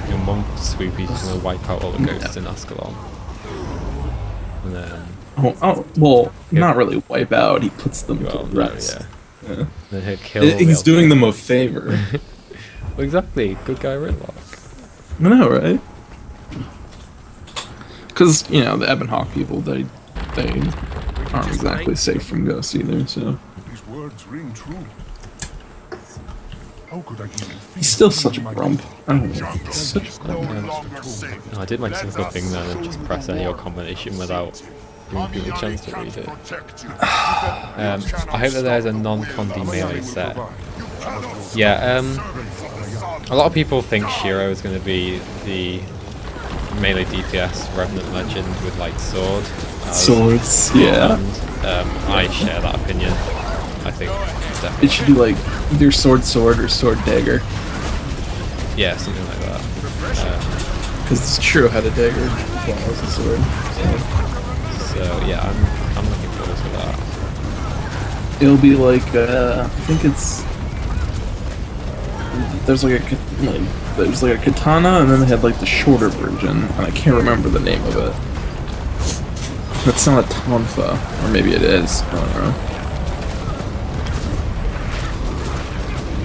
In one swoop, he's just going to wipe out all the ghosts in Ascalon. And then... Well, not really wipe out, he puts them to no, rest. yeah. Then he'll kill all the He's doing elf- them a favor. Well, exactly, good guy Ritlock. I know, right? Because, the Ebb and Hawk people, they aren't exactly safe from ghosts either, so... These words ring true. How could I give you He's still such a grump. I don't know. He's such a no grump. longer safe? I did my simple thing then and just press any or combination without giving people a chance to read it. I hope that there's a non-Condi melee set. Yeah, a lot of people think Shiro is going to be the melee DPS Revenant Legend with like sword. Swords, yeah. And I share that opinion. I think definitely. It should be like either sword or sword dagger. Yeah, something like that. Because Shiro had a dagger as well as a sword. So yeah, I'm looking forward to that. It'll be like I think it's there's like a katana, and then they had like the shorter version, and I can't remember the name of it. It's not a tonfa, or maybe it is. I don't know.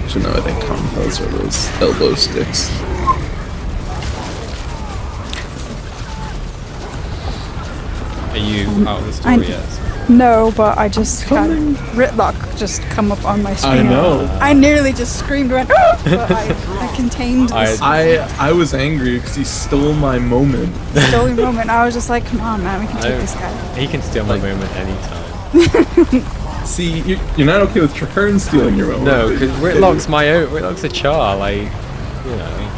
Actually, no, I think tonfas are those elbow sticks. Are you out of the story yet? No, but I just had Ritlock just come up on my screen. I know. I nearly just screamed, went, "Ah!" But I contained the I was angry because he stole my moment. stolen moment. I was just like, come on, man, we can take this guy. He can steal my moment anytime. See, you're not okay with Traherne stealing your moment. No, because Ritlock's my own. Ritlock's a char, like, you know.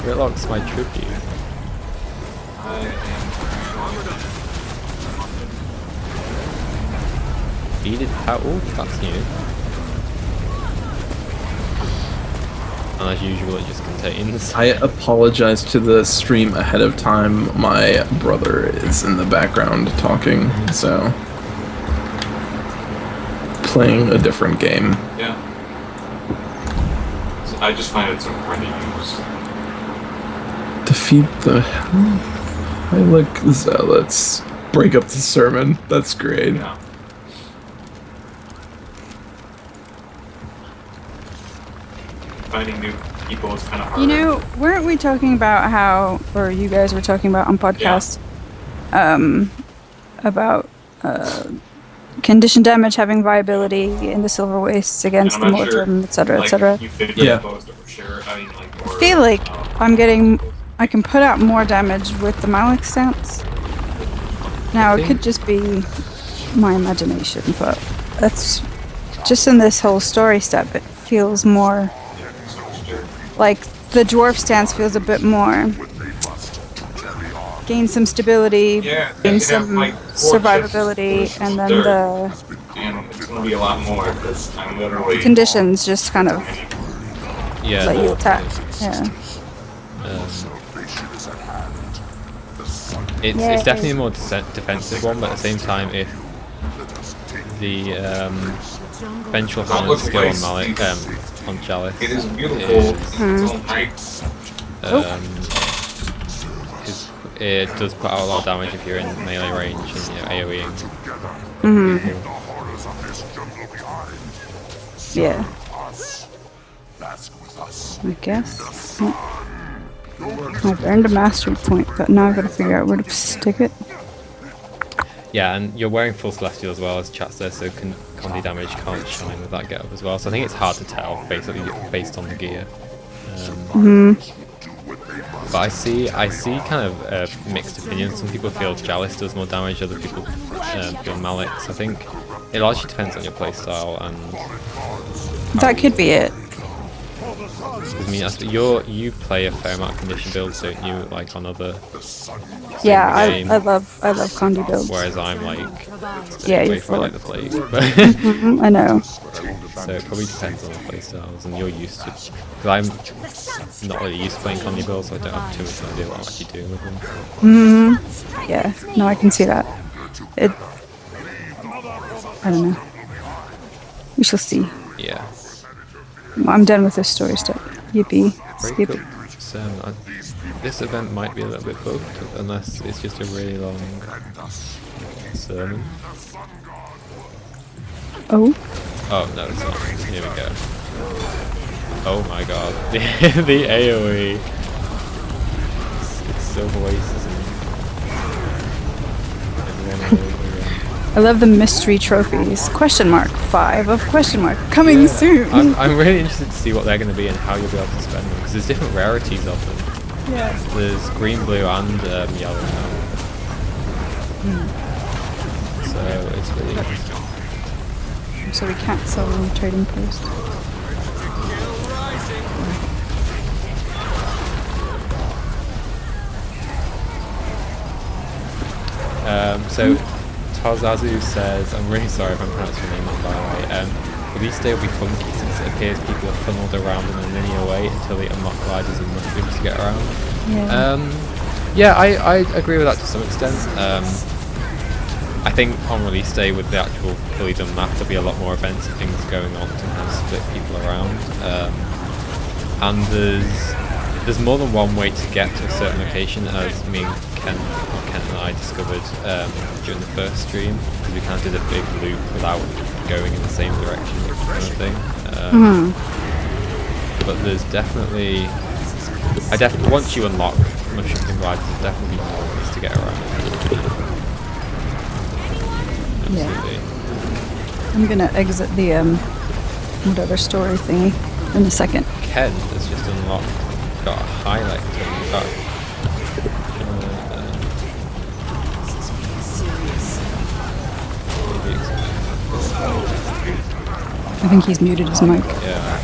Ritlock's my tribute. Beaded power. Oh, that's new. And as usual, it just contains. I apologize to the stream ahead of time. My brother is in the background talking, so playing a different game. Yeah. So I just find it so hard to use. Defeat the Hylic Zealots. Break up the sermon. That's great. Yeah. Finding new people is kind of hard. You know, weren't we talking about how, or you guys were talking about on podcast, about condition damage having viability in the Silver Wastes against the Mortem, etc., etc. Yeah. I feel like I can put out more damage with the Malik stance. Now, it could just be my imagination, but that's just in this whole story step, it feels more like the dwarf stance feels a bit more. Gain some stability, gain some survivability, and then the And it's gonna be a lot more because I'm literally conditions just kind of let you attack. Yeah. It's definitely a more defensive one, but at the same time, if the vengeful hand skill on Malik, on Chalice, It is beautiful. It's all night. is it does put out a lot of damage if you're in melee range and AoEing. Yeah. I guess. I've earned a mastery point, but now I've got to figure out where to stick it. Yeah, and you're wearing full celestial as well as chat says, so Condi damage can't shine with that getup as well. So I think it's hard to tell, basically based on the gear. But I see kind of mixed opinions. Some people feel Chalice does more damage, other people feel Malix. I think it largely depends on your playstyle and. That could be it. I mean, you play a fair amount of condition builds, don't you? Like on other. Yeah, I love Condi builds. Whereas I'm like, yeah, away you're from like the plague. But I know. So it probably depends on the playstyles, and you're used to. Because I'm not really used to playing Condi builds, so I don't have too much idea what I'm actually doing with them. Yeah, no, I can see that. I don't know. We shall see. Yeah. I'm done with this story stuff. Yippee. Very Skip cool. it. So, this event might be a little bit bugged, unless it's just a really long sermon. Oh. Oh no, it's not. Here we go. Oh my god, the AoE. It's so voices I love the mystery trophies. Question mark 5 of question mark coming soon. I'm really interested to see what they're going to be and how you'll be able to spend them, because there's different rarities of them. Yeah. There's green, blue, and yellow now. So it's really interesting. So we can't sell them trading post. So Tazazu says, I'm really sorry if I'm pronouncing your name wrong, by the way. Release day will be funky since it appears people are funneled around in a linear way until they unlock gliders and mushrooms to get around. Yeah, I agree with that to some extent. I think on release day with the actual fully done map there'll be a lot more events and things going on to kind of split people around. And there's more than one way to get to a certain location, as me and Ken and I discovered during the first stream, because we kind of did a big loop without going in the same direction, kind of thing. But there's definitely, once you unlock mushrooms and gliders, there's definitely more ways to get around. Absolutely. I'm gonna exit the whatever story thingy in a second. Ken has just unlocked, got a highlight to I think he's muted his mic. Yeah.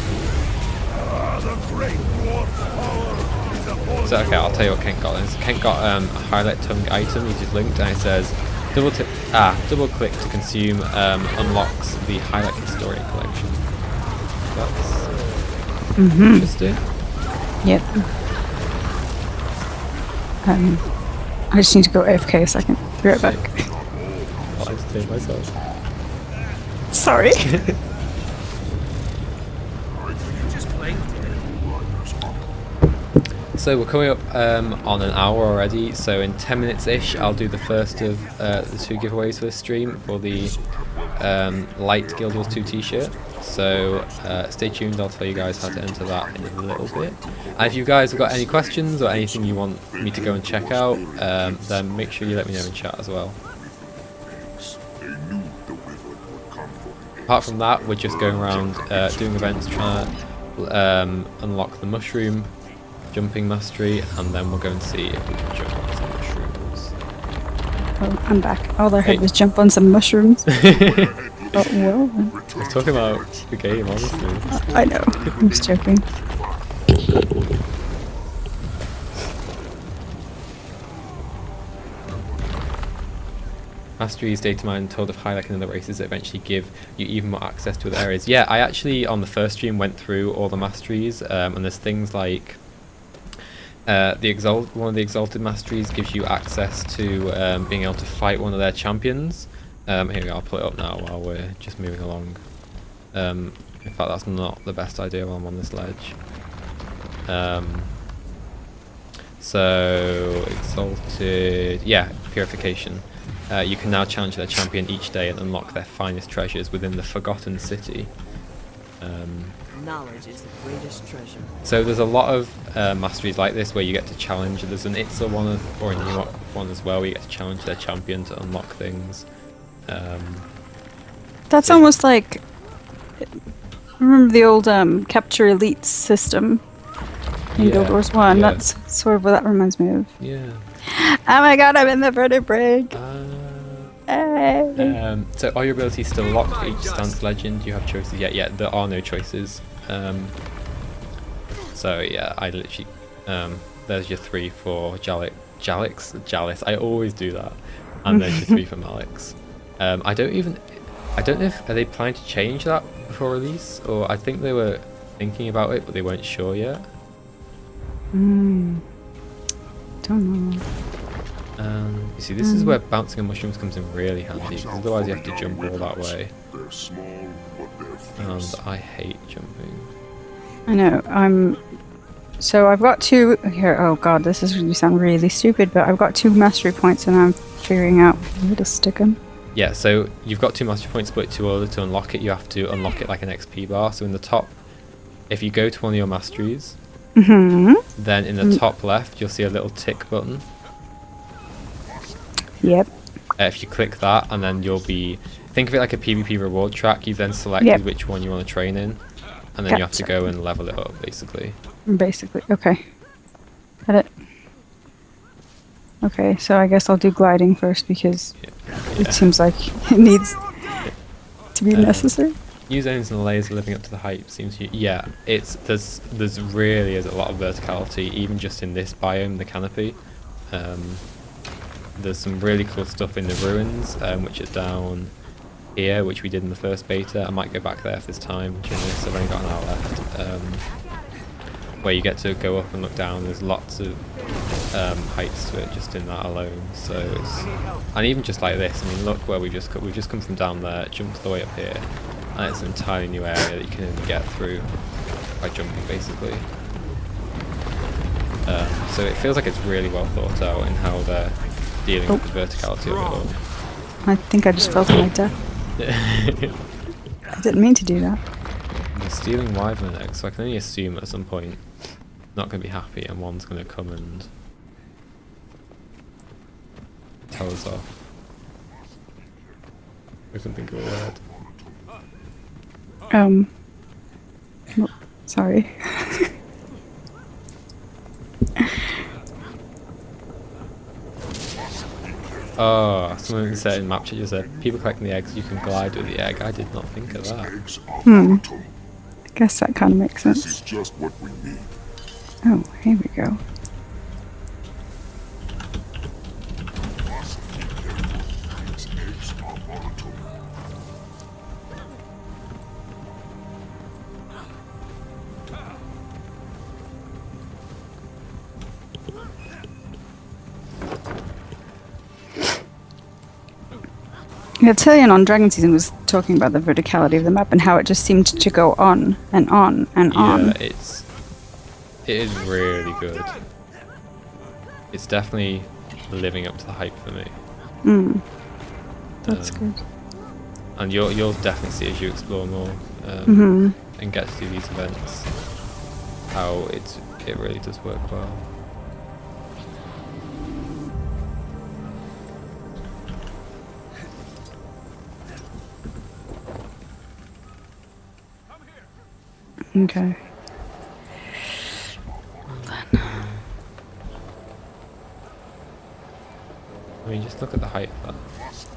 So okay, I'll tell you what Kent got. Kent got a highlight tongue item. He just linked and it says double click to consume unlocks the highlight historic collection. That's interesting. Yep. I just need to go AFK a second. Be right back. I'll entertain myself. Sorry. So we're coming up on an hour already, so in 10 minutes ish I'll do the first of the 2 giveaways for this stream for the light Guild Wars 2 t-shirt. So stay tuned, I'll tell you guys how to enter that in a little bit. And if you guys have got any questions or anything you want me to go and check out, then make sure you let me know in chat as well. Apart from that, we're just going around doing events, trying to unlock the mushroom jumping mastery, and then we'll go and see if we can jump on some mushrooms. Oh, I'm back. All I heard was jump on some mushrooms. Oh, well. I was talking about the game, honestly. I know. I'm just joking. Mastery is data mined, told of highlighting in other races that eventually give you even more access to other areas. Yeah, I actually on the first stream went through all the masteries, and there's things like one of the exalted masteries gives you access to being able to fight one of their champions. Here we go, I'll pull it up now while we're just moving along. In fact, that's not the best idea while I'm on this ledge. So exalted, yeah, purification. You can now challenge their champion each day and unlock their finest treasures within the Forgotten City. Knowledge is the greatest treasure. So there's a lot of masteries like this where you get to challenge. There's an Itza one or a Newark one as well where you get to challenge their champion to unlock things. That's almost like, remember the old capture elite system in Yeah, Guild Wars 1? yeah. That's sort of what that reminds me of. Yeah. Oh my god, I'm in the Verdant Brink! Hey. So are your abilities still locked for each stance legend? Do you have choices yet? Yeah, there are no choices. So yeah, I literally there's your 3 for Jalix. I always do that. And there's your 3 for Malix. I don't know if are they planning to change that before release, or I think they were thinking about it but they weren't sure yet. Don't know. You see, this is where bouncing on mushrooms comes in really handy, because otherwise you have to jump all that way. They're small, but they're And fierce. I hate jumping. I know, so I've got 2 here. Oh god, this is really sound really stupid, but I've got 2 mastery points and I'm figuring out where to stick them. Yeah, so you've got 2 mastery points, but in order to unlock it, you have to unlock it like an XP bar. So in the top, if you go to one of your masteries, then in the top left, you'll see a little tick button. Yep. If you click that, and then you'll be, think of it like a PvP reward track. You've then selected which one you want to train in, and then you have to go and level it up, basically. Basically, okay. Got it. Okay, so I guess I'll do gliding first because it seems like it needs to be necessary. New zones and layers living up to the hype seems to, yeah, there's really is a lot of verticality, even just in this biome, the canopy. There's some really cool stuff in the ruins, which are down here, which we did in the first beta. I might go back there if there's time during this. I've only got an hour left. Where you get to go up and look down. There's lots of heights to it just in that alone. So it's, and even just like this. I mean, look where we've just come from down there, jumped all the way up here, and it's an entirely new area that you can only get through by jumping, basically. So it feels like it's really well thought out in how they're dealing with the verticality of it all. I think I just fell to my death. I didn't mean to do that. They're stealing wyvern eggs, so I can only assume at some point not going to be happy and one's going to come and tell us off. I can think of a word. Well, sorry. Oh, someone said in map chat just said, people collecting the eggs, you can glide with the egg. I did not think of that. Eggs are volatile. I guess that kind of makes This sense. is just what we need. Oh, here we go. These eggs are volatile. Yeah, Tillian on Dragon Season was talking about the verticality of the map and how it just seemed to go on and on and on. Yeah, it is really good. It's definitely living up to the hype for me. That's good. And you'll definitely see as you explore more and get to do these events how it really does work well. Okay. I mean, just look at the height of that.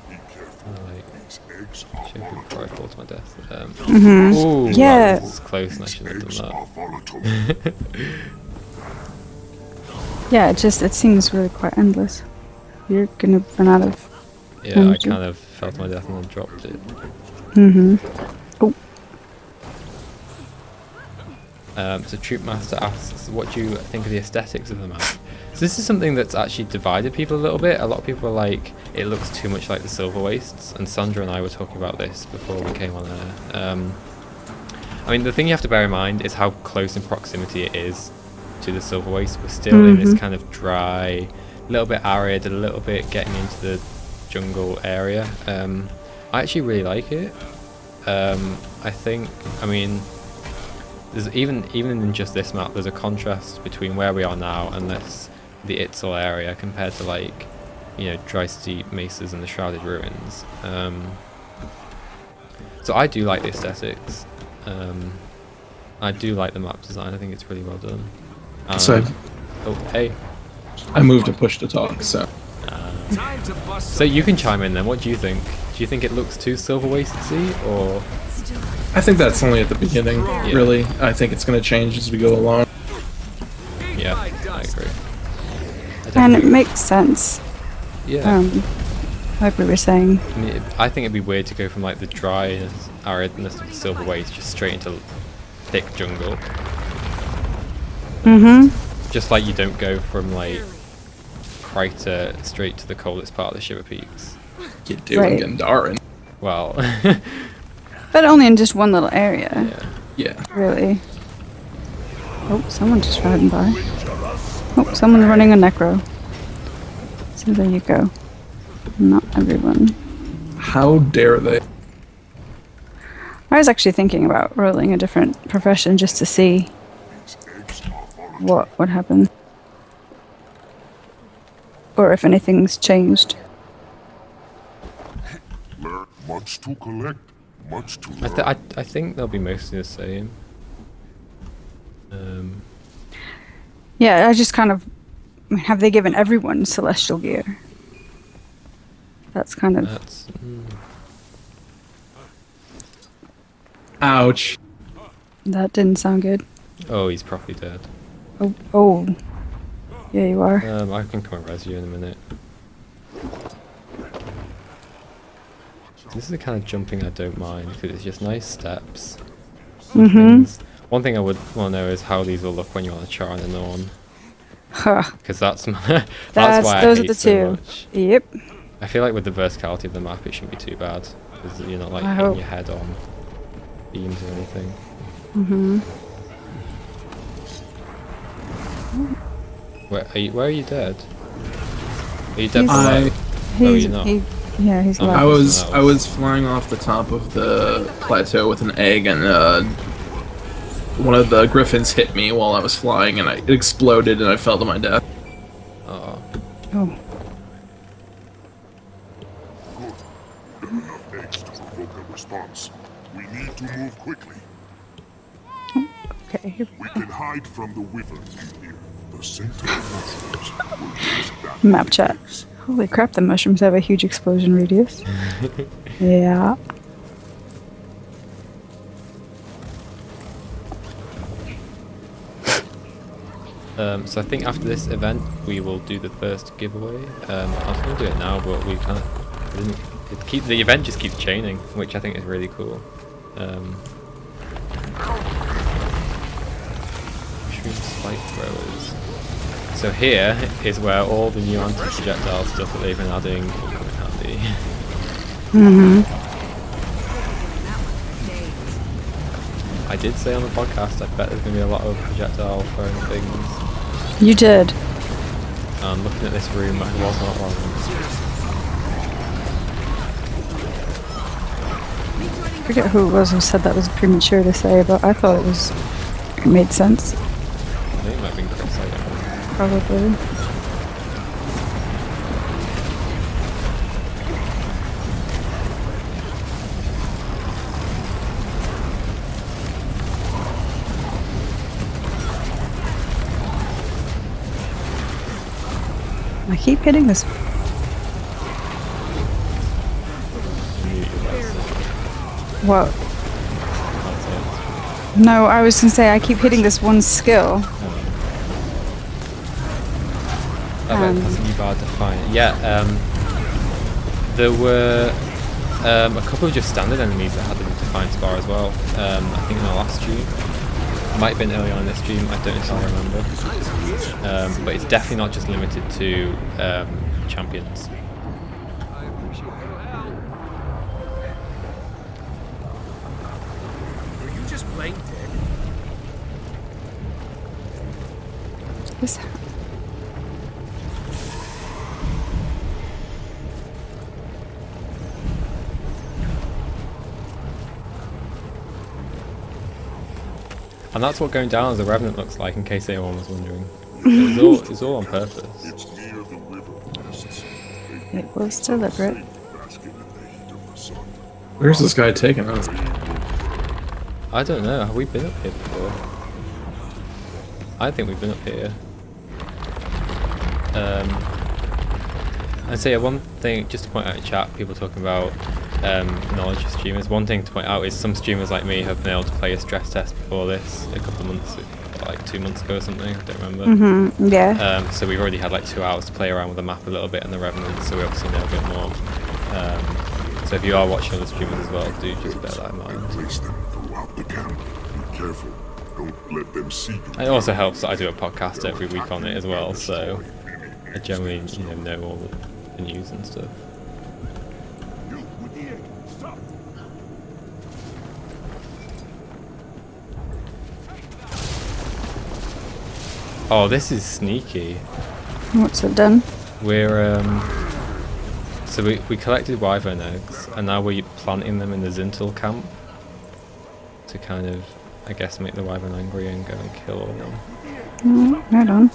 Be careful. Like, These eggs are show people before I fall to my death. Yeah. Ooh, that was close, and I shouldn't have eggs done are that. volatile. Yeah, it seems really quite endless. You're gonna run out of Yeah, I energy. kind of fell to my death and then dropped it. Oh, So Troop Master asks, what do you think of the aesthetics of the map? So this is something that's actually divided people a little bit. A lot of people are like, it looks too much like the Silver Wastes, and Sandra and I were talking about this before we came on air. I mean, the thing you have to bear in mind is how close in proximity it is to the Silver Waste. We're still in this kind of dry, little bit arid, a little bit getting into the jungle area. I actually really like it. I think, I mean, there's even in just this map, there's a contrast between where we are now and the Itzel area compared to, like, you know, dry steep mesas and the shrouded ruins. So I do like the aesthetics. I do like the map design. I think it's really well done. So Oh, hey. I moved to push to talk, so. Time to bust. So you can chime in then. What do you think? Do you think it looks too Silver Wasted-y, or? I think that's only at the beginning, really. I think it's going to change as we go along. Yeah, I agree. And it makes sense. Yeah. Like we were saying. I mean, I think it'd be weird to go from like the dryness, aridness of the Silver Waste just straight into thick jungle. Just like you don't go from like Crater straight to the coldest part of the Shiver Peaks. You do Right. in Gandharan. Well, But only in just one little area, yeah. Yeah. really. Oh, someone just riding by. Oh, someone's running a necro. So there you go. Not everyone. How dare they? I was actually thinking about rolling a different profession just to see what would happen. Or if anything's changed. Learn much to collect, much to learn. I think they'll be mostly the same. Yeah, I just kind of... I mean, have they given everyone celestial gear? That's kind of... That's. Ouch. That didn't sound good. Oh, he's probably dead. Oh. Yeah, you are. I can come and res you in a minute. This is the kind of jumping I don't mind because it's just nice steps. One thing I would want to know is how these will look when you're on a char and a Norn, Huh. because that's that's why Those I are hate the so two. much. Yep. I feel like with the verticality of the map, it shouldn't be too bad because you're not like I hitting hope. your head on beams or anything. Where are you dead? Are you dead He's- below? He's, you're not. yeah, he's Oh. alive. I was flying off the top of the plateau with an egg, and one of the griffins hit me while I was flying, and it exploded, and I fell to my death. Oh. Oh. Good. There are enough eggs to provoke a response. We need to move quickly. Okay. Here We can hide from the wyvern here. The scent of mushrooms will chase back Map the chat. eggs. Holy crap, the mushrooms have a huge explosion radius. Yeah. So I think after this event we will do the first giveaway. I was going to do it now, but we kind of didn't. The event just keeps chaining, which I think is really cool. Mushroom spike throwers. So here is where all the new anti-projectile stuff that they've been adding will come in handy. I did say on the podcast I bet there's going to be a lot of projectile throwing things. You did. And looking at this room, I was not wrong. I forget who it was who said that was premature to say, but I thought it made sense. I think it might have been Chris, I don't know. Probably. I keep hitting this. What? That's No, I was gonna say I keep hitting this one skill. That's a new bar defined. Yeah, there were a couple of just standard enemies that had the defined spar as well. I think in the last stream. Might have been early on in this stream, I don't entirely remember. But it's definitely not just limited to champions. I appreciate your help. Are you just plain dead? This. And that's what going down as a Revenant looks like, in case anyone was wondering. It's all on purpose. It's near the river crests. It was deliberate. Basking in the heat of the sun. Where's this guy taking us? I don't know, have we been up here before? I think we've been up here. I'd say one thing, just to point out in chat, people talking about knowledge of streamers. One thing to point out is some streamers like me have been able to play a stress test before this a couple of months, like 2 months ago or something, I don't remember. Mm-hmm. Yeah. So we've already had like 2 hours to play around with the map a little bit and the Revenant, so we obviously know a bit more. So if you are watching other streamers as well, do just bear that in mind. Place them throughout the camp. Be careful. Don't let them see you. It also helps that I do a podcast every week on it as well, so I generally know all the news and stuff. Oh, this is sneaky. What's it done? We're so we collected wyvern eggs, and now we're planting them in the Zintal camp to kind of, I guess, make the wyvern angry and go and kill all of them. Right on.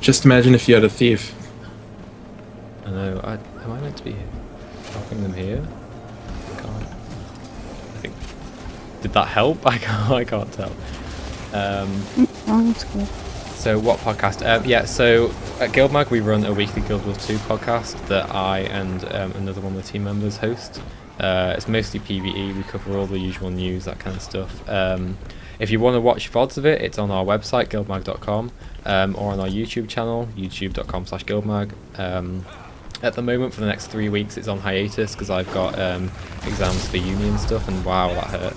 Just imagine if you had a thief. I know. Am I meant to be dropping them here? I can't. I think. Did that help? I can't tell. Oh, that's good. So what podcast? Yeah, so at GuildMag we run a weekly Guild Wars 2 podcast that I and another one of the team members host. It's mostly PvE, we cover all the usual news, that kind of stuff. If you want to watch VODs of it, it's on our website, guildmag.com, or on our YouTube channel, youtube.com/guildmag. At the moment, for the next 3 weeks, it's on hiatus because I've got exams for uni and stuff, and wow, that hurt.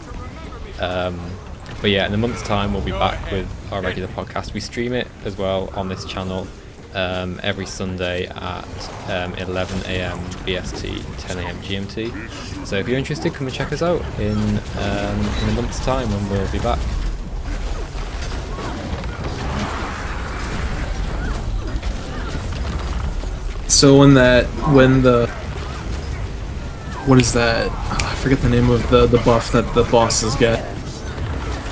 But yeah, in a month's time, we'll be back with our regular podcast. We stream it as well on this channel every Sunday at 11 AM BST, 10 AM GMT. So if you're interested, come and check us out in a month's time when we'll be back. So what is that? Oh, I forget the name of the buff that the bosses get.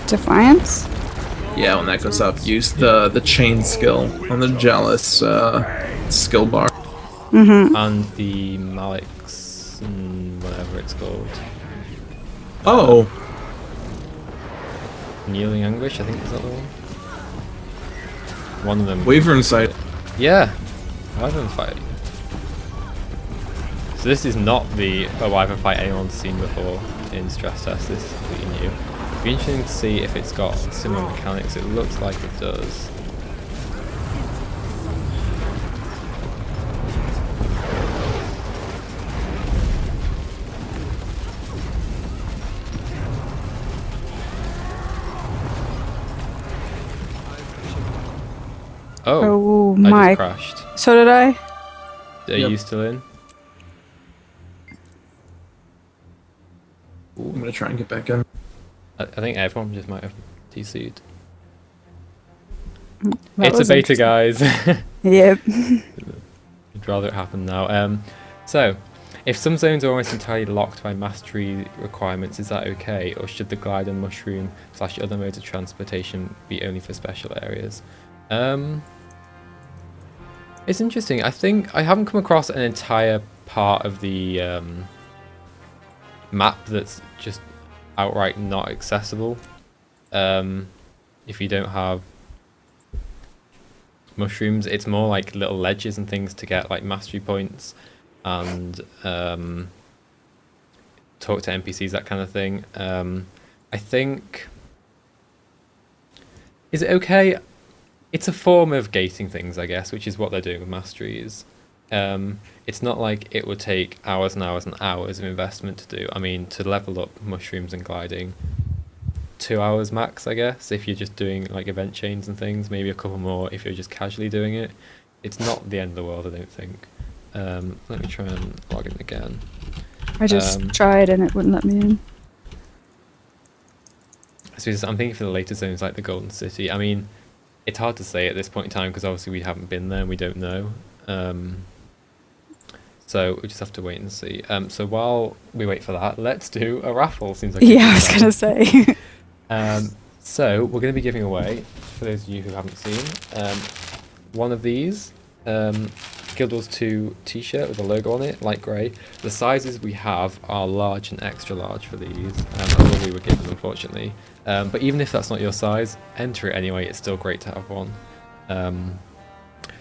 Defiance? Yeah, when that goes up, use the chain skill on the Jealous skill bar. Mm-hmm. And the Malik's, whatever it's called. Oh! Kneeling Anguish, I think is that the one? One of them. Wyvern Sight. Yeah, Wyvern fight. So this is not a Wyvern fight anyone's seen before in stress test. This is completely new. It'd be interesting to see if it's got similar mechanics. It looks like it does. Oh I my. just crashed. So did I? Are Yep. you still in? I'm gonna try and get back in. I think everyone just might have DC'd. That It's a was beta, interesting. guys. Yep. I'd rather it happen now. So, if some zones are almost entirely locked by mastery requirements, is that okay? Or should the glide and mushroom / other modes of transportation be only for special areas? It's interesting. I think I haven't come across an entire part of the map that's just outright not accessible. If you don't have mushrooms, it's more like little ledges and things to get like mastery points and talk to NPCs, that kind of thing. I think, is it okay? It's a form of gating things, I guess, which is what they're doing with masteries. It's not like it would take hours and hours and hours of investment to do. I mean, to level up mushrooms and gliding, 2 hours max, I guess, if you're just doing like event chains and things, maybe a couple more if you're just casually doing it. It's not the end of the world, I don't think. Let me try and log in again. I just tried and it wouldn't let me in. So I'm thinking for the later zones like the Golden City. I mean, it's hard to say at this point in time because obviously we haven't been there and we don't know. So we just have to wait and see. So while we wait for that, let's do a raffle. Seems like Yeah, I was gonna say. So we're going to be giving away, for those of you who haven't seen, one of these Guild Wars 2 t-shirt with a logo on it, light grey. The sizes we have are large and extra large for these. That's all we were given, unfortunately. But even if that's not your size, enter it anyway. It's still great to have one.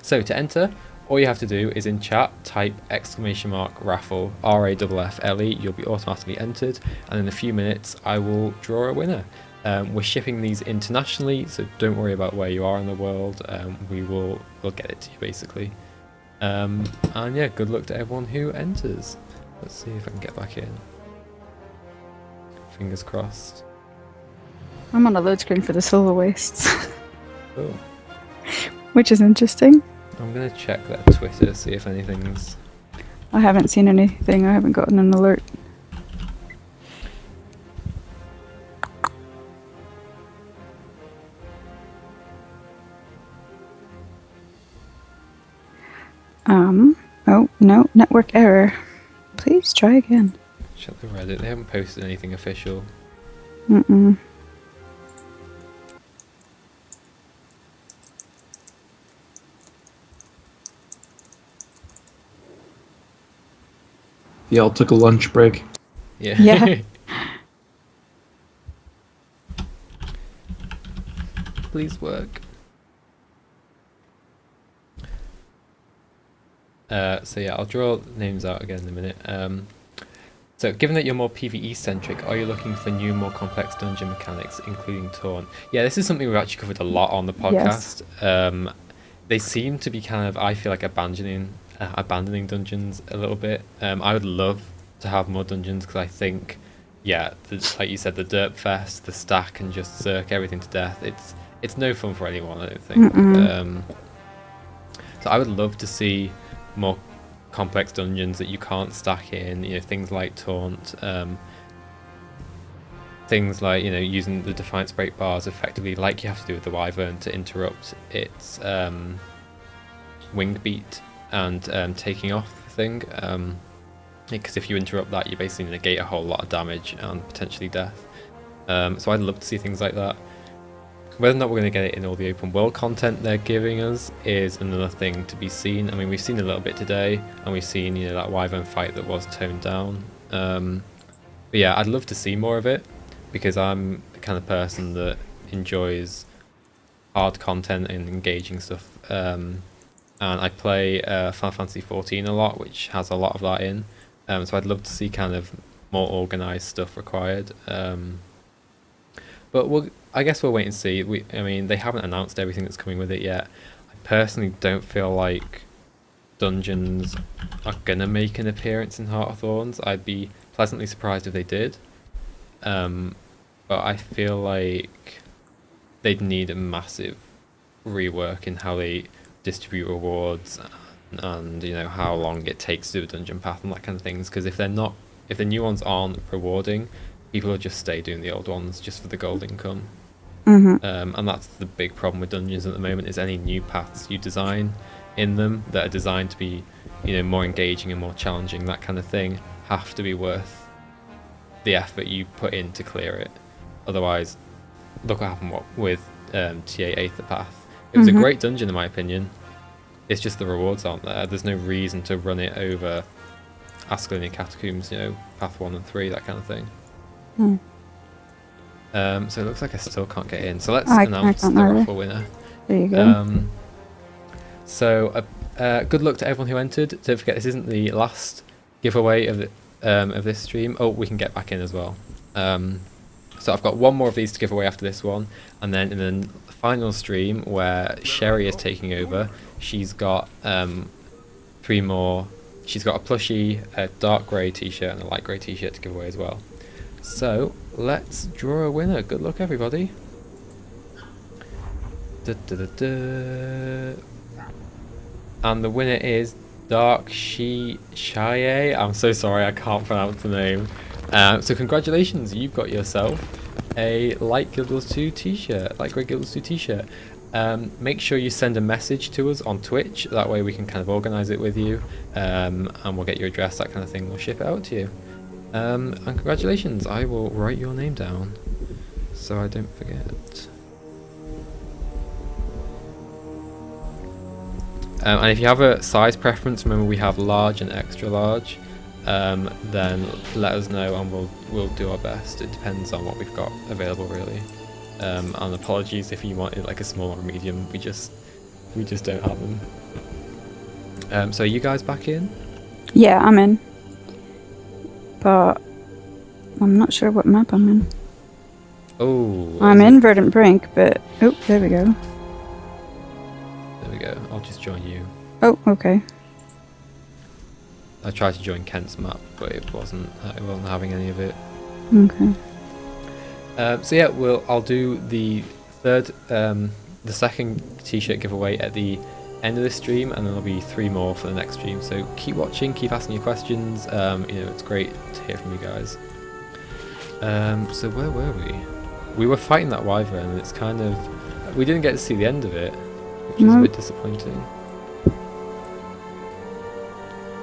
So to enter, all you have to do is in chat type !raffle RAFFLE. You'll be automatically entered, and in a few minutes I will draw a winner. We're shipping these internationally, so don't worry about where you are in the world. We'll get it to you basically. And yeah, good luck to everyone who enters. Let's see if I can get back in. Fingers crossed. I'm on a load screen for the silver wastes, Oh, which is interesting. I'm gonna check their Twitter, see if anything's. I haven't seen anything. I haven't gotten an alert. Oh, no, network error. Please try again. Check the Reddit. They haven't posted anything official. Mm-mm. Y'all took a lunch break. Yeah. Yeah. Please work. So yeah, I'll draw the names out again in a minute. So given that you're more PvE centric, are you looking for new, more complex dungeon mechanics, including Taunt? Yeah, this is something we've actually covered a lot on the podcast. Yes. They seem to be kind of, I feel like, abandoning dungeons a little bit. I would love to have more dungeons because I think, yeah, like you said, the derp fest, the stack and just zerk everything to death. It's no fun for anyone, I don't think. So I would love to see more complex dungeons that you can't stack in, you know, things like Taunt, things like, you know, using the Defiance break bars effectively like you have to do with the Wyvern to interrupt its wing beat and taking off thing, because if you interrupt that you basically negate a whole lot of damage and potentially death. So I'd love to see things like that. Whether or not we're going to get it in all the open world content they're giving us is another thing to be seen. I mean, we've seen a little bit today, and we've seen, you know, that Wyvern fight that was toned down. But yeah, I'd love to see more of it, because I'm the kind of person that enjoys hard content and engaging stuff. And I play Final Fantasy XIV a lot, which has a lot of that in. So I'd love to see kind of more organised stuff required. But I guess we'll wait and see. I mean, they haven't announced everything that's coming with it yet. I personally don't feel like dungeons are gonna make an appearance in Heart of Thorns. I'd be pleasantly surprised if they did. But I feel like they'd need a massive rework in how they distribute rewards and you know how long it takes to do a dungeon path and that kind of things. Because if the new ones aren't rewarding, people will just stay doing the old ones just for the gold income. And that's the big problem with dungeons at the moment, is any new paths you design in them that are designed to be, you know, more engaging and more challenging, that kind of thing, have to be worth the effort you put in to clear it. Otherwise, look what happened with TA Aether Path. It was a great dungeon in my opinion. It's just the rewards aren't there. There's no reason to run it over Ascalonian Catacombs, you know, Path 1 and 3, that kind of thing. So it looks like I still can't get in. So let's announce the raffle winner. There you go. So good luck to everyone who entered. Don't forget, this isn't the last giveaway of this stream. Oh, we can get back in as well. So I've got one more of these to give away after this one, and then in the final stream where Sherry is taking over, she's got 3 more. She's got a plushie, a dark grey t-shirt, and a light grey t-shirt to give away as well. So let's draw a winner. Good luck, everybody. And the winner is Dark Shaye. I'm so sorry, I can't pronounce the name. So congratulations, you've got yourself a Like Guild Wars 2 t-shirt, like Great Guild Wars 2 t-shirt. Make sure you send a message to us on Twitch, that way we can kind of organise it with you, and we'll get your address, that kind of thing, we'll ship it out to you. And congratulations, I will write your name down so I don't forget. And if you have a size preference, remember we have large and extra large, then let us know and we'll do our best. It depends on what we've got available, really. And apologies if you wanted like a small or medium, we just don't have them. So are you guys back in? Yeah, I'm in. But I'm not sure what map I'm in. Oh, I'm in Verdant Brink, but oh, there we go. There we go. I'll just join you. Oh, okay. I tried to join Kent's map, but it wasn't having any of it. Okay. So yeah, I'll do the second t-shirt giveaway at the end of this stream, and then there'll be 3 more for the next stream. So keep watching, keep asking your questions. It's great to hear from you guys. So where were we? We were fighting that wyvern, and it's kind of, we didn't get to see the end of it, which is a bit disappointing.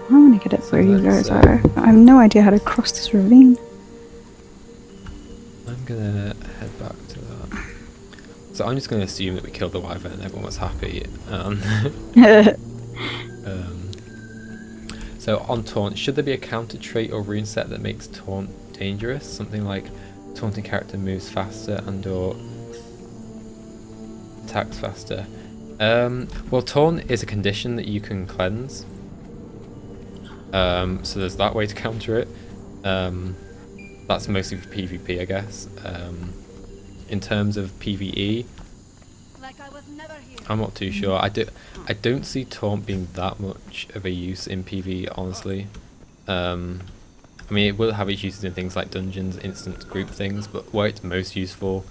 I want to get it where you guys are. I have no idea how to cross this ravine. I'm gonna head back to that. So I'm just gonna assume that we killed the wyvern and everyone was happy. So on taunt, should there be a counter trait or rune set that makes taunt dangerous? Something like taunting character moves faster and or attacks faster. Well, taunt is a condition that you can cleanse. So there's that way to counter it. That's mostly for PvP, I guess. In terms of PvE, Like I was never here. I'm not too sure. I don't see taunt being that much of a use in PvE, honestly. I mean, it will have its uses in things like dungeons, instant group things, but where it's most useful,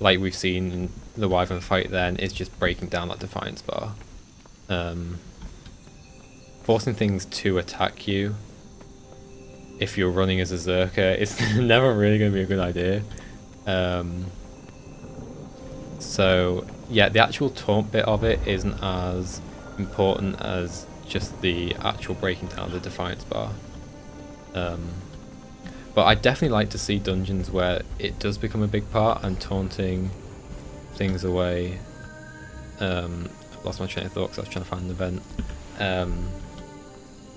like we've seen in the wyvern fight then, is just breaking down that defiance bar. Forcing things to attack you if you're running as a Zerker is never really going to be a good idea. So yeah, the actual taunt bit of it isn't as important as just the actual breaking down of the defiance bar. But I definitely like to see dungeons where it does become a big part and taunting things away. I've lost my train of thought because I was trying to find an event.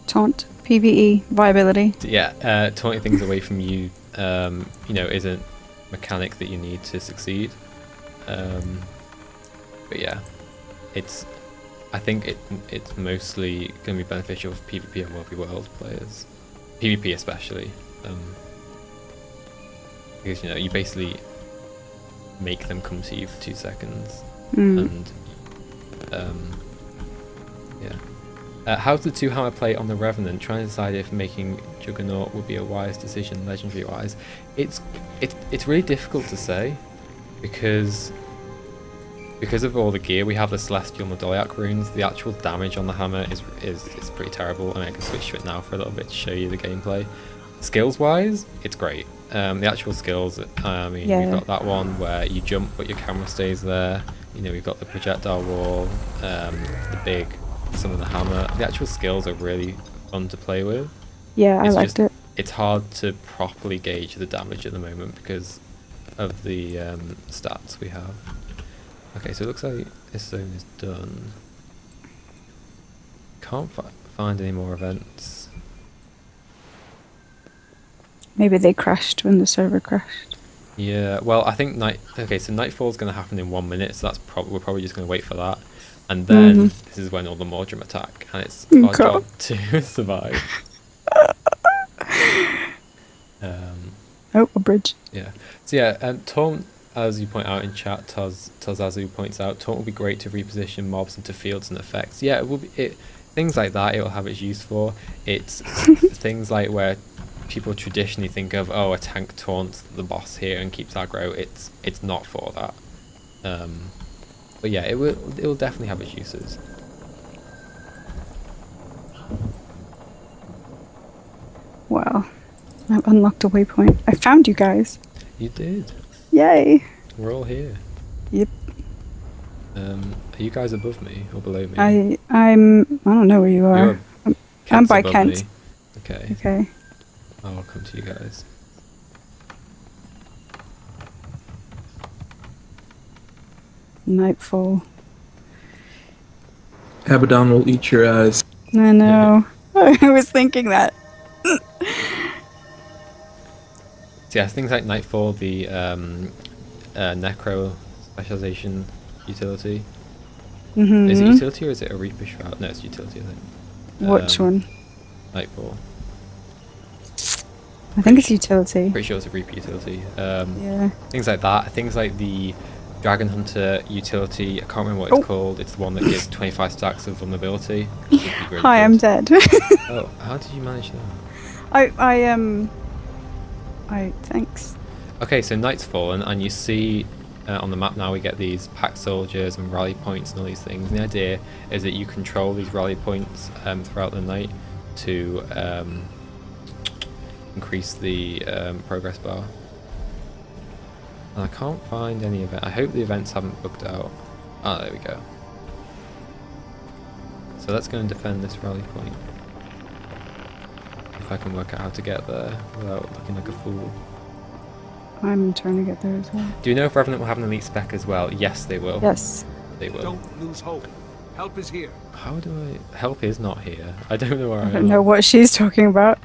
Taunt, PvE, viability. Yeah, taunting things away from you, is a mechanic that you need to succeed. But yeah, I think it's mostly going to be beneficial for PvP and multi-world players. PvP especially. Because, you basically make them come to you for 2 seconds. And, yeah. How's the 2-hammer play on the Revenant? Trying to decide if making Juggernaut would be a wise decision, legendary-wise. It's really difficult to say, because of all the gear we have, the Celestial and the Doliac runes, the actual damage on the hammer is pretty terrible. I mean, I can switch to it now for a little bit to show you the gameplay. Skills-wise, it's great. The actual skills, I mean, Yeah. we've got that one where you jump but your camera stays there. We've got the projectile wall, the big summon the hammer. The actual skills are really fun to play with. Yeah, I liked it. It's hard to properly gauge the damage at the moment because of the stats we have. Okay, so it looks like this zone is done. Can't find any more events. Maybe they crashed when the server crashed. Yeah, well, I think so Nightfall's going to happen in 1 minute, so we're probably just going to wait for that. And then this is when all the Mordrim attack, and it's our job to survive. Oh, a bridge. Yeah. So yeah, taunt, as you point out in chat, Tazazu points out, taunt will be great to reposition mobs into fields and effects. Yeah, it will be. Things like that, it will have its use for. It's things like where people traditionally think of, oh, a tank taunts the boss here and keeps aggro. It's not for that. But yeah, it will definitely have its uses. I've unlocked a waypoint. I found you guys. You did. Yay. We're all here. Yep. Are you guys above me or below me? I don't know where you are. You're I'm Kent's by above Kent. me. Okay. Okay. I'll come to you guys. Nightfall. Abaddon will eat your eyes. I know. I was thinking that. So yeah, things like Nightfall, the Necro specialization utility. Is it utility or is it a Reaper Shroud? No, it's utility, I think. Which one? Nightfall. I think it's utility. Pretty sure it's a Reaper utility. Yeah. Things like that. Things like the Dragon Hunter utility. I can't remember what it's called. It's the one that gives 25 stacks of vulnerability. Would be really Hi, I'm good. dead. Oh, how did you manage that? Thanks. Okay, so night's fallen, and you see on the map now we get these pack soldiers and rally points and all these things. And the idea is that you control these rally points throughout the night to increase the progress bar. And I can't find any event. I hope the events haven't booked out. Ah, there we go. So let's go and defend this rally point. If I can work out how to get there without looking like a fool. I'm trying to get there as well. Do you know if Revenant will have an elite spec as well? Yes, they will. Yes. They will. Don't lose hope. Help is here. How do I... Help is not here. I don't know where I I am. don't know what she's talking about.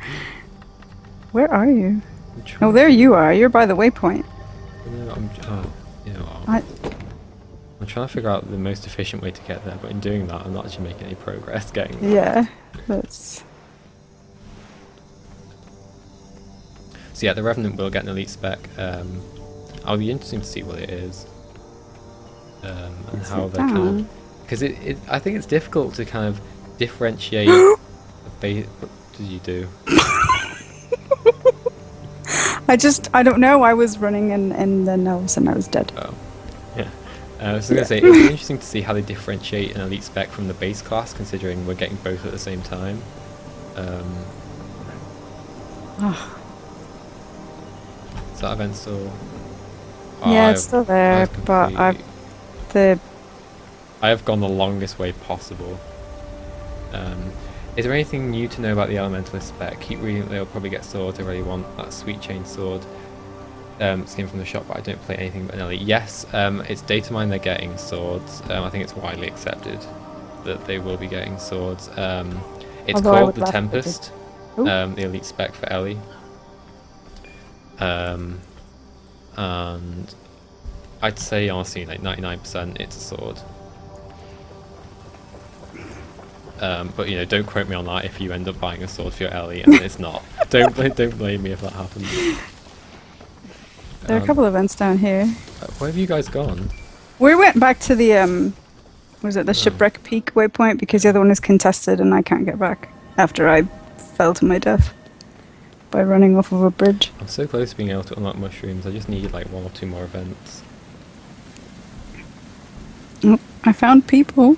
Where are you? I'm trying- Oh, there you are. You're by the waypoint. No, you know what? I, I'm trying to figure out the most efficient way to get there, but in doing that, I'm not actually making any progress getting there. yeah. That's... So yeah, the Revenant will get an elite spec. I'll be interesting to see what it is. And Is how it they're kind that? of... Because I think it's difficult to kind of differentiate... What did you do? I don't know. I was running and then all of a sudden I was dead. Oh. Yeah. I was going to say, it would be interesting to see how they differentiate an elite spec from the base class, considering we're getting both at the same time. Is that event still... Oh, Yeah, it's still there, but I have gone the longest way possible. Is there anything new to know about the Elementalist spec? Keep reading, they'll probably get swords. I really want that Sweet Chain sword. Skin from the shop, but I don't play anything but an elite. Yes, it's data mine they're getting swords. I think it's widely accepted that they will be getting swords. It's Although I called would the laugh if they Tempest, Ooh. the elite spec for Ellie. And I'd say honestly, like 99%, it's a sword. But you know, don't quote me on that if you end up buying a sword for your Ellie and it's not. don't blame me if that happens. There are a couple of events down here. Where have you guys gone? We went back to the was it the Shipwreck Peak waypoint because the other one is contested and I can't get back after I fell to my death by running off of a bridge. I'm so close to being able to unlock mushrooms. I just need like 1 or 2 more events. Oh, I found people.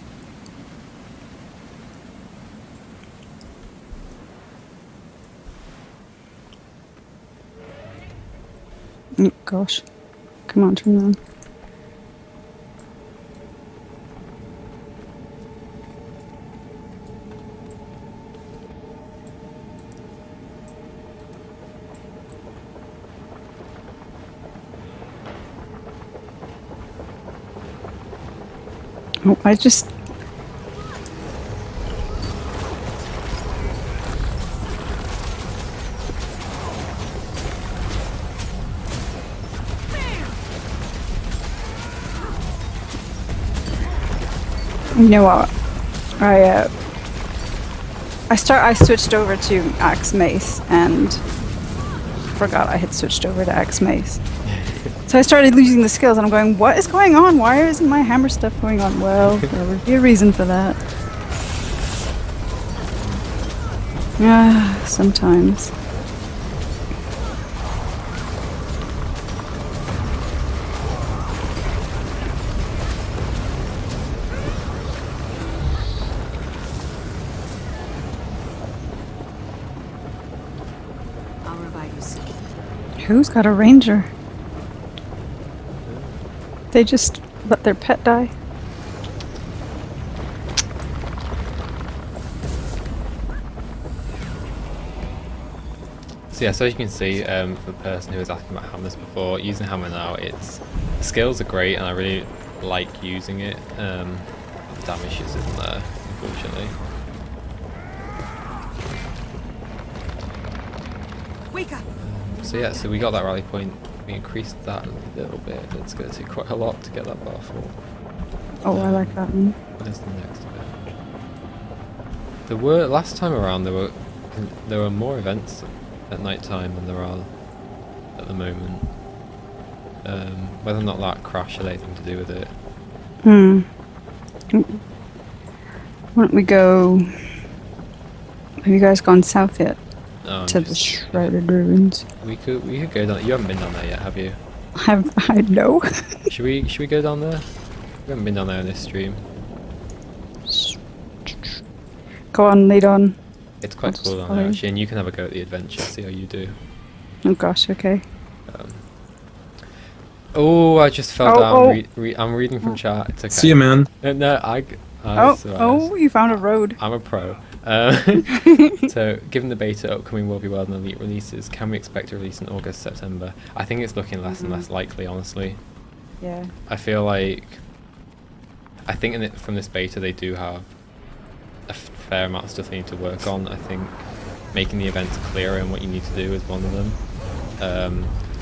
Oh, gosh. Come on, turn on. Oh, I just... You know what? I switched over to Axe Mace and forgot I had switched over to Axe Mace. So I started losing the skills and I'm going, what is going on? Why isn't my hammer stuff going on? Well, there would be a reason for that. Sometimes. I'll revive you Who's got a ranger? They just let their pet die. So yeah, so as you can see, for the person who was asking about hammers before, using a hammer now, the skills are great and I really like using it. The damage just isn't there, unfortunately. So yeah, so we got that rally point. We increased that a little bit. It's going to take quite a lot to get that bar full. Oh, I like that one. What is the next event? There were last time around. There were more events at night time than there are at the moment. Whether or not that crash had anything to do with it. Why don't we go? Have you guys gone south yet? To the Just- Shrouded Ruins. We could go down. You haven't been down there yet, have you? I know. Should we go down there? We haven't been down there in this stream. Go on, lead on. It's quite I'll cool just down there follow. actually, and you can have a go at the adventure. See how you do. Oh gosh, okay. Oh, I just fell Oh, down. oh. I'm reading from chat. It's okay. See you, man. No, I Oh, survived. you found a road. I'm a pro. So, given the beta upcoming World Be Wild and Elite releases, can we expect a release in August, September? I think it's looking less and less likely, honestly. Yeah. I think from this beta they do have a fair amount of stuff they need to work on. I think making the events clearer and what you need to do is one of them.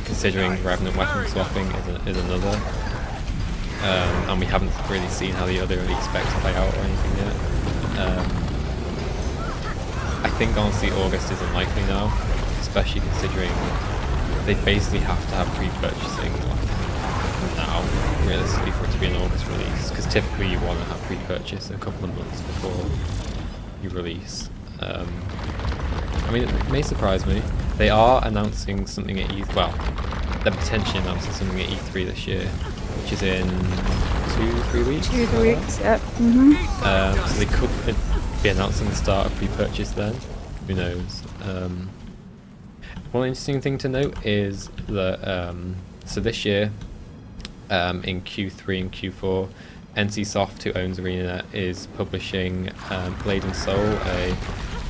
Considering Revenant weapon swapping is another. And we haven't really seen how the other elite specs play out or anything yet. I think honestly August is unlikely now, especially considering they basically have to have pre-purchasing now, realistically, for it to be an August release, because typically you want to have pre-purchase a couple of months before you release. I mean, it may surprise me. They are announcing something at E3, well, they're potentially announcing something at E3 this year, which is in 2-3 weeks. 2 weeks, yep. So they could be announcing the start of pre-purchase then. Who knows? One interesting thing to note is that so this year, in Q3 and Q4, NCSoft, who owns ArenaNet, is publishing Blade and Soul,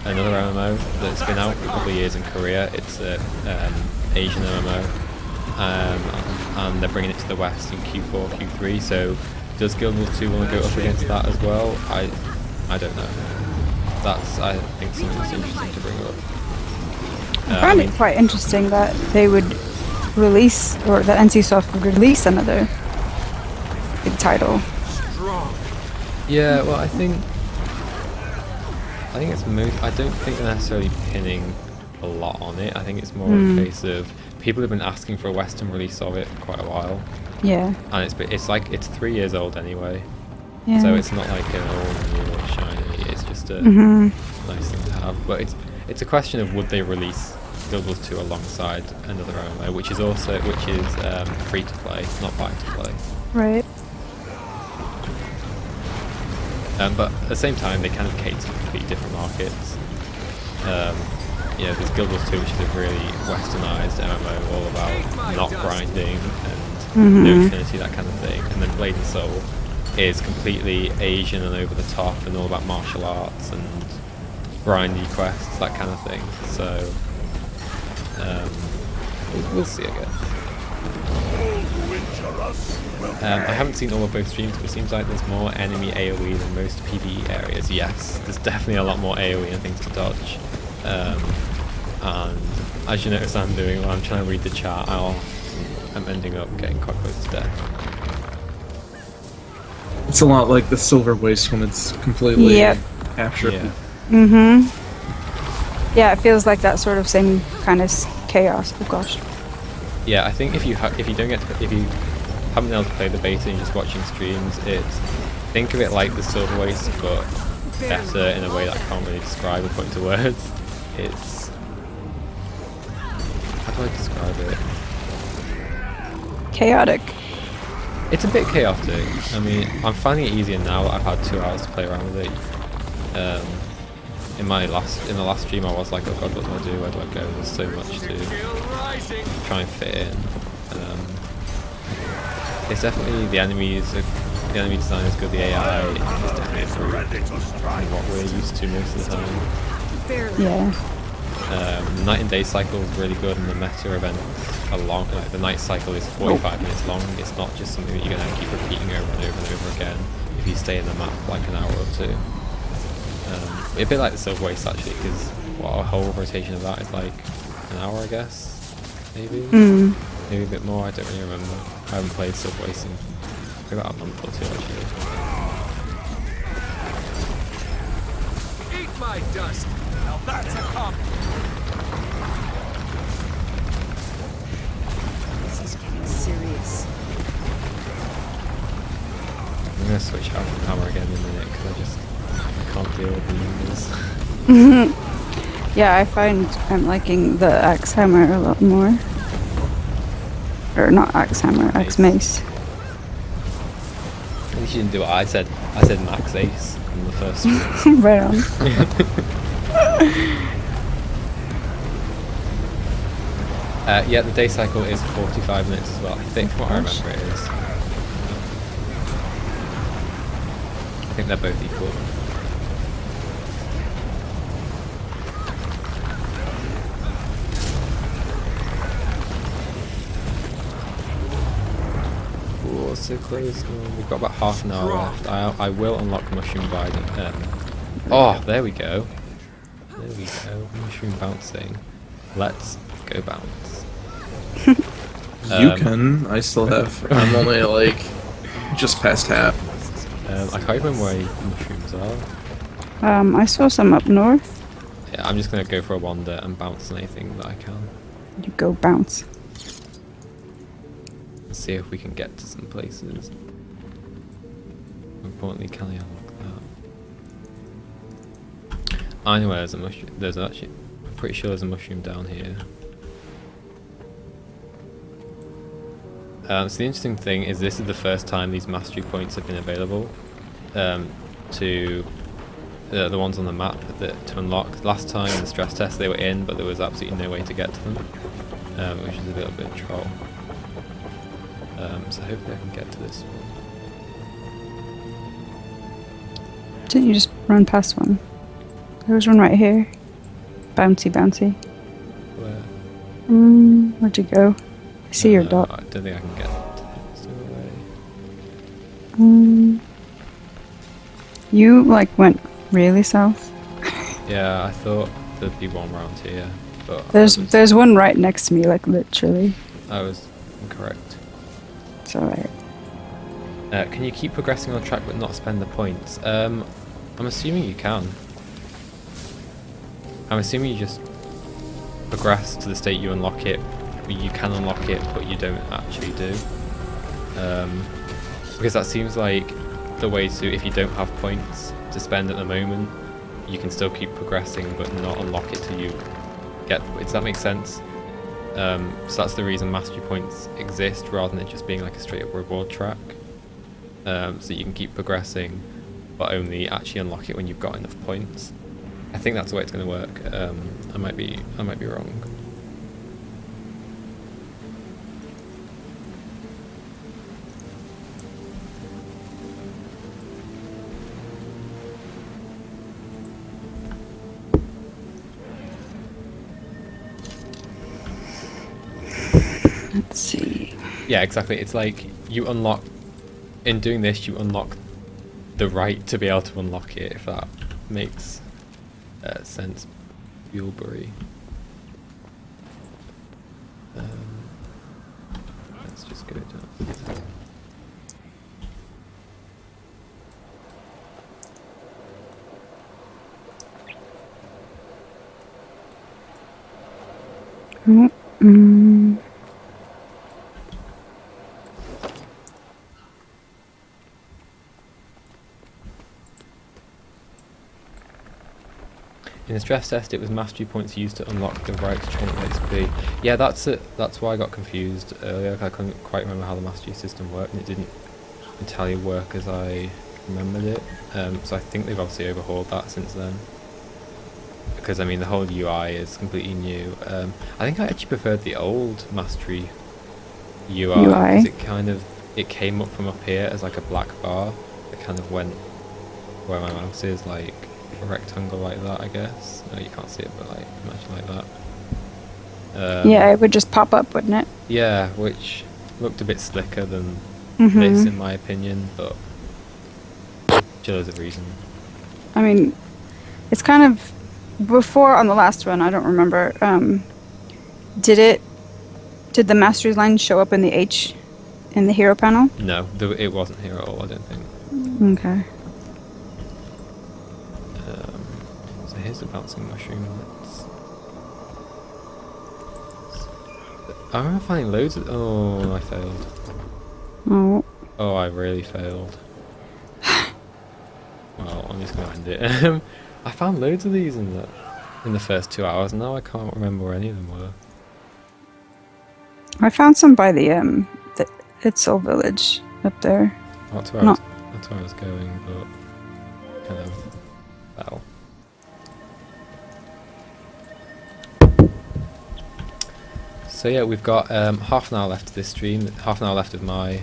another MMO that's been out for a couple of years in Korea. It's an Asian MMO, and they're bringing it to the West in Q4, Q3. So, does Guild Wars 2 want to go up against that as well? I don't know. That's, I think, something that's interesting to bring up. I find it quite interesting that they would release, or that NCSoft would release another big title. Yeah, well, I think it's I don't think they're necessarily pinning a lot on it. I think it's more a case of people have been asking for a Western release of it for quite a while, Yeah. and it's 3 years old anyway. Yeah. So it's not like an all new or shiny. It's just a nice thing to have. But it's a question of would they release Guild Wars 2 alongside another MMO, which is free to play, not buy to play. Right. But at the same time, they kind of cater to completely different markets. There's Guild Wars 2, which is a really westernized MMO, all about not grinding and no infinity, that kind of thing. And then Blade and Soul is completely Asian and over the top and all about martial arts and grindy quests, that kind of thing. So we'll see, I guess. I haven't seen all of both streams, but it seems like there's more enemy AoE than most PvE areas. Yes, there's definitely a lot more AoE and things to dodge. And as you notice I'm doing when I'm trying to read the chat, I'm ending up getting quite close to death. It's a lot like the Silver Waste when it's completely captured. Yeah. Yeah, it feels like that sort of same kind of chaos. Oh gosh. Yeah, I think if you haven't been able to play the beta and you're just watching streams, think of it like the Silver Waste, but better in a way that I can't really describe or put into words. It's, how do I describe it? Chaotic. It's a bit chaotic. I mean, I'm finding it easier now that I've had 2 hours to play around with it. in the last stream I was like, oh god, what do I do? Where do I go? There's so much to try and fit in. It's definitely the enemy design is good. The AI is definitely improved on what we're used to most of the time. Yeah. Night and day cycle is really good, and the meta events are long. Like the night cycle is 45 minutes long. It's not just something that you're gonna keep repeating over and over and over again if you stay in the map like an hour or two. A bit like the Silver Waste actually, because a whole rotation of that is like an hour, I guess, maybe, maybe a bit more. I don't really remember. I haven't played Silver Waste in about a month or two actually. Eat my dust. Now that's a compliment. This is getting serious. I'm gonna switch out from hammer again in a minute because I can't deal with the numbers. Yeah, I find I'm liking the axe hammer a lot more. Or not axe hammer, axe mace. At least you didn't do what I said. I said max ace in the first one. Right on. Yeah, the day cycle is 45 minutes as well. I think from what I remember it is. I think they're both equal. Ooh, so close. Oh, we've got about half an hour left. I will unlock mushroom by the oh, there we go. There we go. Mushroom bouncing. Let's go bounce. You can. I still have. I'm only like just past half. I can't remember where mushrooms are. I saw some up north. Yeah, I'm just gonna go for a wander and bounce on anything that I can. You go bounce. Let's see if we can get to some places. Importantly, can I unlock that? I know where there's a mushroom. There's actually, I'm pretty sure there's a mushroom down here. So the interesting thing is this is the first time these mastery points have been available to the ones on the map to unlock. Last time in the stress test they were in, but there was absolutely no way to get to them, which is a little bit troll. So hopefully I can get to this one. Didn't you just run past one? There was one right here. Bouncy, bouncy. Where? Where'd you go? I see your dot. I don't think I can get to it. It's still away. You like went really south. Yeah, I thought there'd be one around here, but There's one right next to me, like literally. I was incorrect. It's alright. Can you keep progressing on track but not spend the points? I'm assuming you can. I'm assuming you just progress to the state you unlock it. You can unlock it, but you don't actually do. Because that seems like the way to, if you don't have points to spend at the moment, you can still keep progressing but not unlock it till you get the points. Does that make sense? So that's the reason mastery points exist rather than it just being like a straight up reward track. So you can keep progressing but only actually unlock it when you've got enough points. I think that's the way it's going to work. I might be wrong. Let's see. Yeah, exactly. It's like you unlock, in doing this, you unlock the right to be able to unlock it, if that makes sense. Bulebury. Let's just go down. In the stress test, it was mastery points used to unlock the right to chunk XP. Yeah, that's it. That's why I got confused earlier. I couldn't quite remember how the mastery system worked, and it didn't entirely work as I remembered it. So I think they've obviously overhauled that since then. because I mean the whole UI is completely new. I think I actually preferred the old Mastery UI because it came up from up here as like a black bar. It kind of went where my mouse is, like a rectangle like that, I guess. No, you can't see it, but like imagine like that. Yeah, it would just pop up, wouldn't it? Yeah, which looked a bit slicker than Mm-hmm. this, in my opinion, but there's a reason. I mean, it's kind of before on the last one. I don't remember. Did the mastery line show up in the H in the hero panel? No, it wasn't here at all, I don't think. Okay. So here's the bouncing mushroom. I remember finding loads of... Oh, I failed. Oh. Oh, I really failed. Well, I'm just going to end it. I found loads of these in the first 2 hours, and now I can't remember where any of them were. I found some by the Itzel village up there. That's where I was going, but kind of fell. So yeah, we've got half an hour left of this stream, half an hour left of my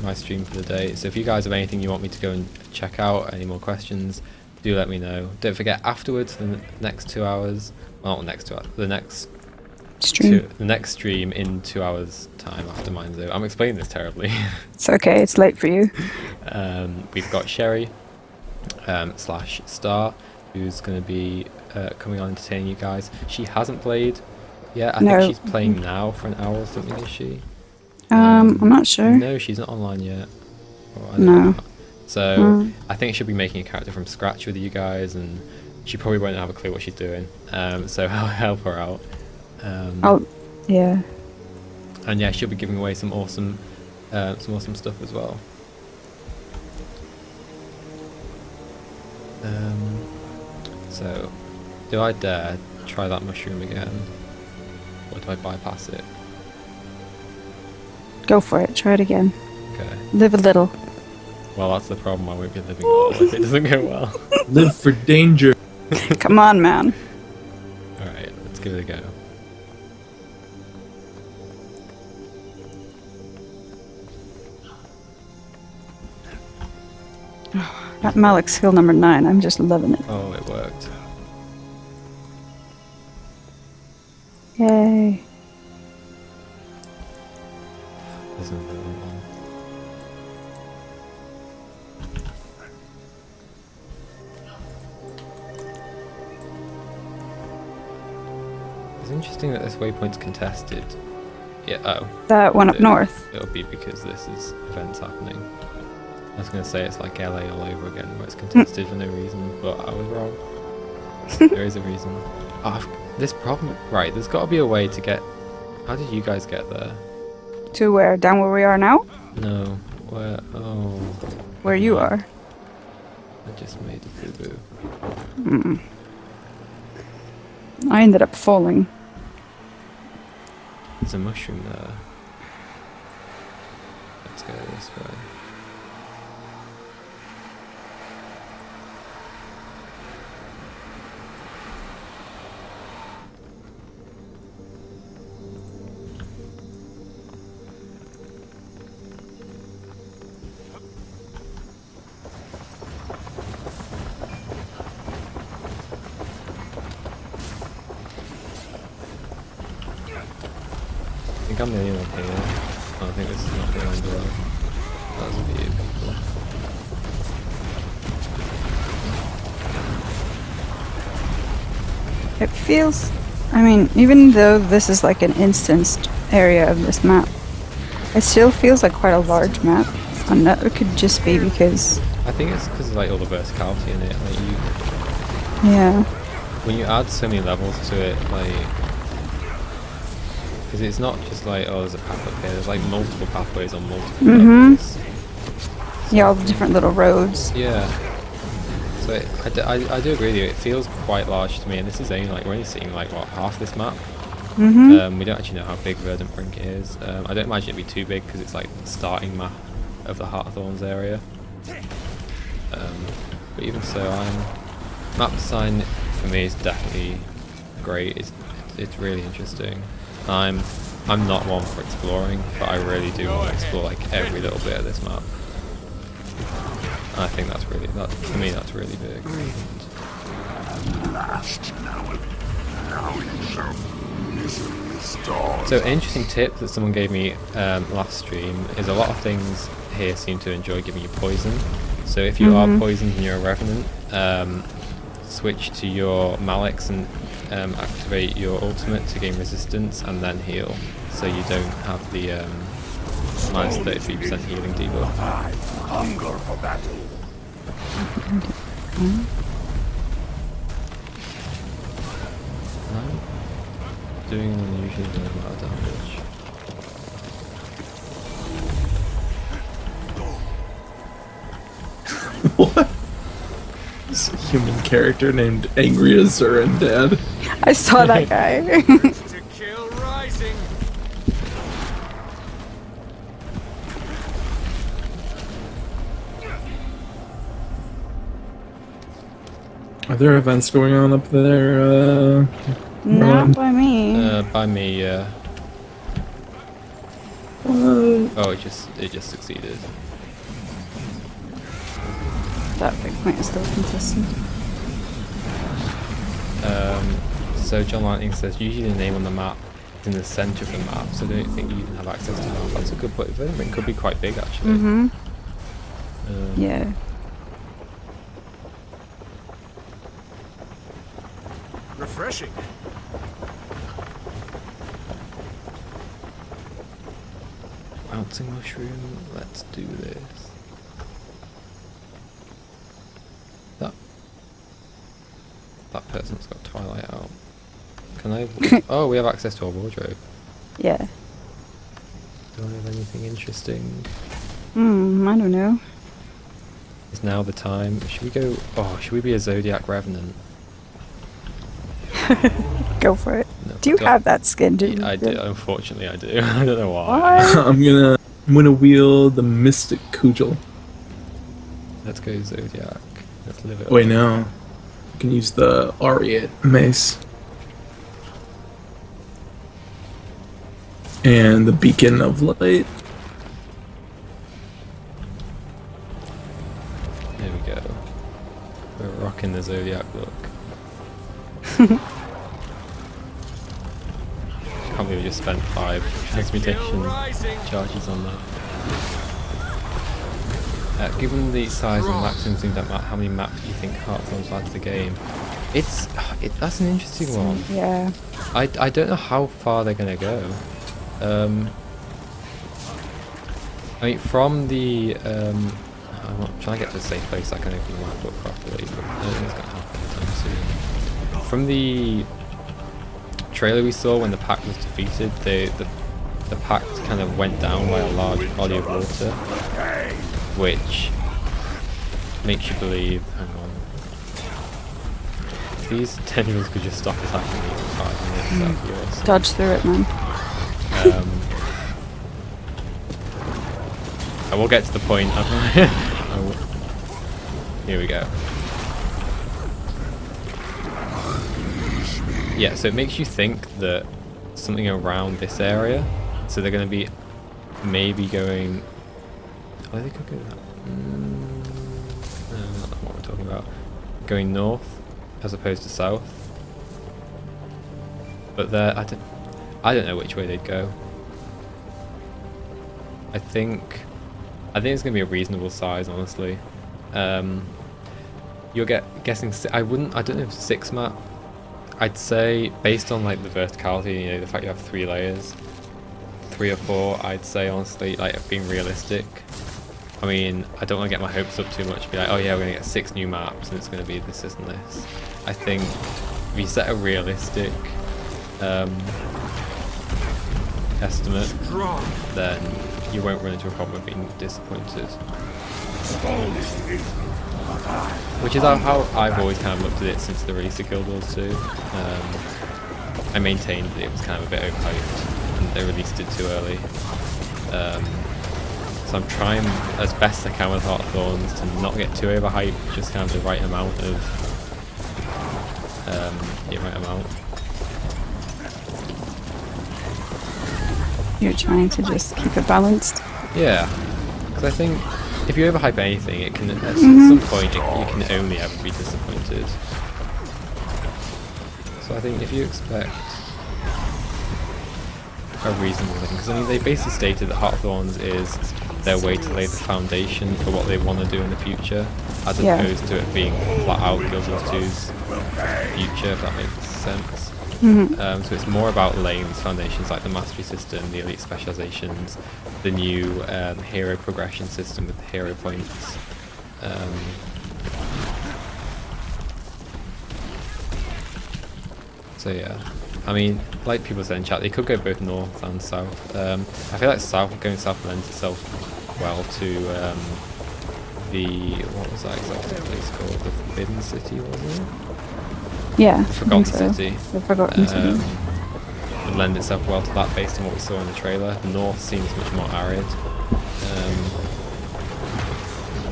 my stream for the day. So if you guys have anything you want me to go and check out, any more questions, do let me know. Don't forget, afterwards, the next 2 hours, well, not the next 2 hours, the next stream in 2 hours time after mine. So I'm explaining this terribly. It's okay, it's late for you. We've got Sherry / Star, who's going to be coming on entertaining you guys. She hasn't played yet. I think she's playing now for an hour or something, is she? I'm not sure. No, she's not online yet. No. So I think she'll be making a character from scratch with you guys, and she probably won't have a clue what she's doing. So I'll help her out. Yeah. And yeah, she'll be giving away some awesome stuff as well. So, do I dare try that mushroom again, or do I bypass it? Go for it. Try it again. Okay. Live a little. Well, that's the problem. I won't be living well if it doesn't go well. Live for danger. Come on, man. Alright, let's give it a go. That Malik's skill number 9. I'm just loving it. Oh, it worked. Yay. There's another one. It's interesting that this waypoint's contested. Yeah, oh. That one up north. It'll be because this is events happening. I was going to say it's like LA all over again, where it's contested for no reason, but I was wrong. There is a reason. Oh, this problem... Right, there's got to be a way to get... How did you guys get there? To where? Down where we are now? No, where... Oh... Where you are. I just made a boo-boo. I ended up falling. There's a mushroom there. Let's go this way. I think I'm the only one here. Oh, I think this is not the one below. That's a view, people. It feels... I mean, even though this is like an instanced area of this map, it still feels like quite a large map. And that could just be because... I think it's because of like all the verticality in it. Like Yeah. when you add so many levels to it, like... Because it's not just like, oh, there's a path up here. There's like multiple pathways on multiple levels. Yeah, all the different little roads. Yeah. So I do agree with you. It feels quite large to me, and this is only like we're only seeing like what, half this map. We don't actually know how big Verdant Brink is. I don't imagine it'd be too big because it's like the starting map of the Heart of Thorns area. But even so, Map design for me is definitely great. It's really interesting. I'm not one for exploring, but I really do want to explore like every little bit of this map. And I think that's really for me that's really big. So an interesting tip that someone gave me last stream is a lot of things here seem to enjoy giving you poison. So if you are poisoned and you're a Revenant, switch to your Malix and activate your ultimate to gain resistance and then heal, so you don't have the minus 33% healing debuff. Hunger for battle. Doing an unusually low amount of damage. What? It's a human character named Angry Azuran Dad. I saw that guy. To kill rising. Are there events going on up there? Not by me. By me, yeah. What? Oh, it just succeeded. That big point is still consistent. So John Lightning says usually the name on the map is in the centre of the map, so I don't think you even have access to the map. That's a good point. Verdant Brink could be quite big actually. Yeah. Refreshing. Bouncing mushroom, let's do this. That person's got Twilight out. Can I? Oh, we have access to our wardrobe. Yeah. Do I have anything interesting? I don't know. Is now the time? Should we go? Oh, should we be a Zodiac Revenant? Go for it. No, Do you I don't- have that skin? Yeah, I do. Unfortunately, I do. I don't know why. What? I'm gonna wield the Mystic Cudgel. Let's go Zodiac. Let's live it. Wait, no. You can use the Aureate Mace. And the Beacon of Light. There we go. We're rocking the Zodiac look. Can't believe we just spent 5 transmutation charges on that. Given the size and maximum things like that, how many maps do you think Heart of Thorns adds to the game? That's an interesting one. Yeah. I don't know how far they're gonna go. I mean, from the I'm trying to get to a safe place so I can open the map book properly, but I don't think it's gonna happen anytime soon. From the trailer we saw when the pact was defeated, the pact kind of went down by a large body of water, which makes you believe. Hang on. If these tendrils could just stop attacking me for 5 minutes, that'd be awesome. Dodge through it, man. I will get to the point. Here we go. Yeah, so it makes you think that something around this area. So they're going to be maybe going. Oh, they could go that. No, not what we're talking about. Going north as opposed to south. But I don't know which way they'd go. I think it's gonna be a reasonable size, honestly. You'll guessing. I don't know if 6 map. I'd say based on like the verticality, you know, the fact you have 3 layers, 3 or 4. I'd say honestly, like being realistic. I mean, I don't want to get my hopes up too much. Be like, oh yeah, we're gonna get 6 new maps and it's gonna be this and this. I think if you set a realistic estimate, then you won't run into a problem of being disappointed. Which is how I've always kind of looked at it since the release of Guild Wars 2. I maintained that it was kind of a bit overhyped and they released it too early. So I'm trying as best I can with Heart of Thorns to not get too overhyped, just kind of the right amount of the right amount. You're trying to just keep it balanced. Yeah, because I think if you overhype anything, it can at some point you can only ever be disappointed. So I think if you expect a reasonable thing, because I mean they basically stated that Heart of Thorns is their way to lay the foundation for what they want to do in the future, as opposed to it being flat out Guild Wars 2's future, if that makes sense. So it's more about laying these foundations like the mastery system, the elite specializations, the new hero progression system with the hero points. So yeah, I mean, like people said in chat, they could go both north and south. I feel like going south lends itself well to what was that exactly place called? The Forbidden City, wasn't it? Yeah. Forgotten City. The Forgotten City. Would lend itself well to that based on what we saw in the trailer. The north seems much more arid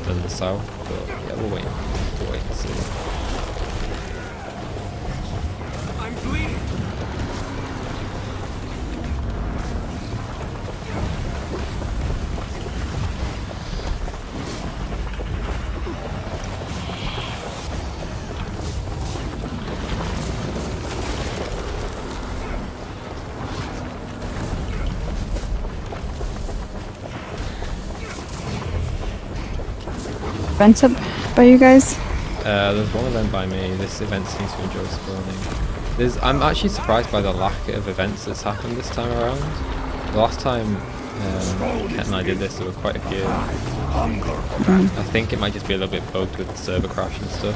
than the south, but yeah, we'll wait and see. I'm bleeding. Events up by you guys? There's one event by me. This event seems to enjoy spawning. I'm actually surprised by the lack of events that's happened this time around. The last time Ket and I did this, there were quite a few. I think it might just be a little bit bugged with the server crash and stuff.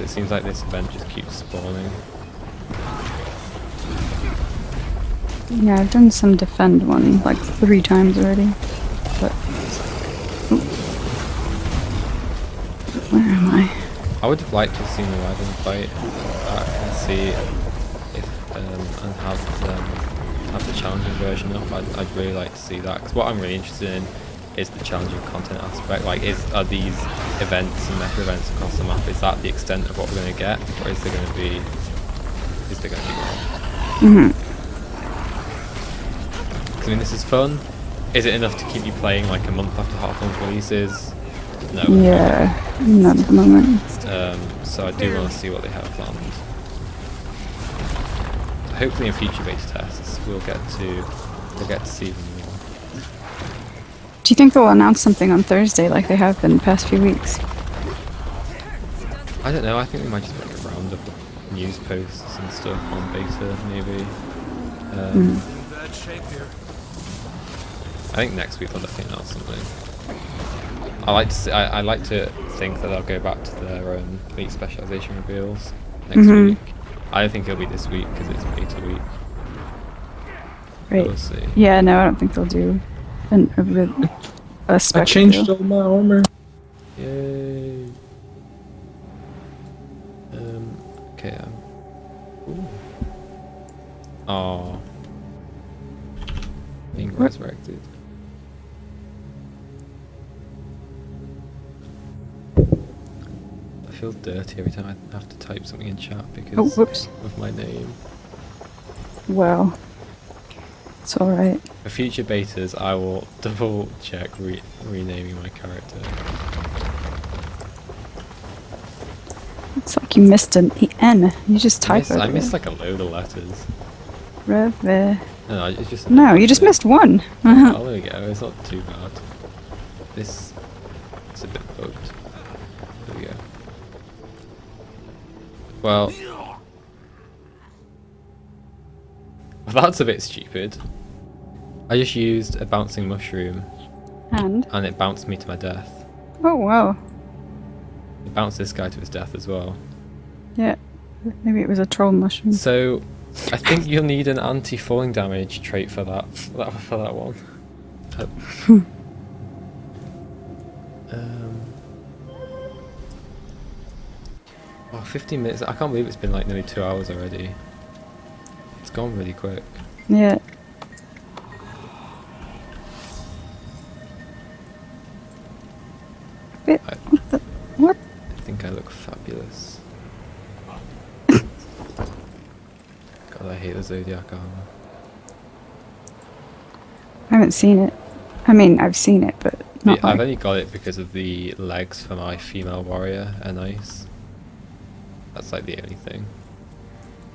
It seems like this event just keeps spawning. Yeah, I've done some defend one like 3 times already. But where am I? I would have liked to have seen the Wyvern fight back and see if and have the challenging version up. I'd really like to see that, because what I'm really interested in is the challenging content aspect. Like, are these events and meta events across the map, is that the extent of what we're going to get, or is there going to be more? I mean, this is fun. Is it enough to keep you playing like a month after Heart of Thorns releases? No. Yeah, not at the moment. So I do want to see what they have planned. Hopefully in future beta tests we'll get to see them more. Do you think they'll announce something on Thursday like they have been the past few weeks? I don't know, I think we might just make a roundup of news posts and stuff on beta, maybe. Bad shape here. I think next week they'll definitely announce something. I like to think that they'll go back to their elite specialization reveals next week. I don't think it'll be this week because it's beta week. Right. We'll see. Yeah, no, I don't think they'll do a spec I changed reveal. all my armor. Yay. Okay. Ooh. Oh. Being resurrected. I feel dirty every time I have to type something in chat because of my name. Well, it's alright. For future betas, I will double check renaming my character. It's like you missed an N. You just type it. I missed like a load of letters. No, it's just. you just missed one. Oh, there we go. It's not too bad. This is a bit bugged. There we go. Well, that's a bit stupid. I just used a bouncing mushroom And? and it bounced me to my death. Oh, wow. It bounced this guy to his death as well. Yeah. Maybe it was a troll mushroom. So, I think you'll need an anti-falling damage trait for that one. Oh, 15 minutes. I can't believe it's been like nearly 2 hours already. It's gone really quick. Yeah. What? hate the Zodiac armor. I haven't seen it. I mean, I've seen it, but not I've like... only got it because of the legs for my female warrior, and ice. That's like the only thing.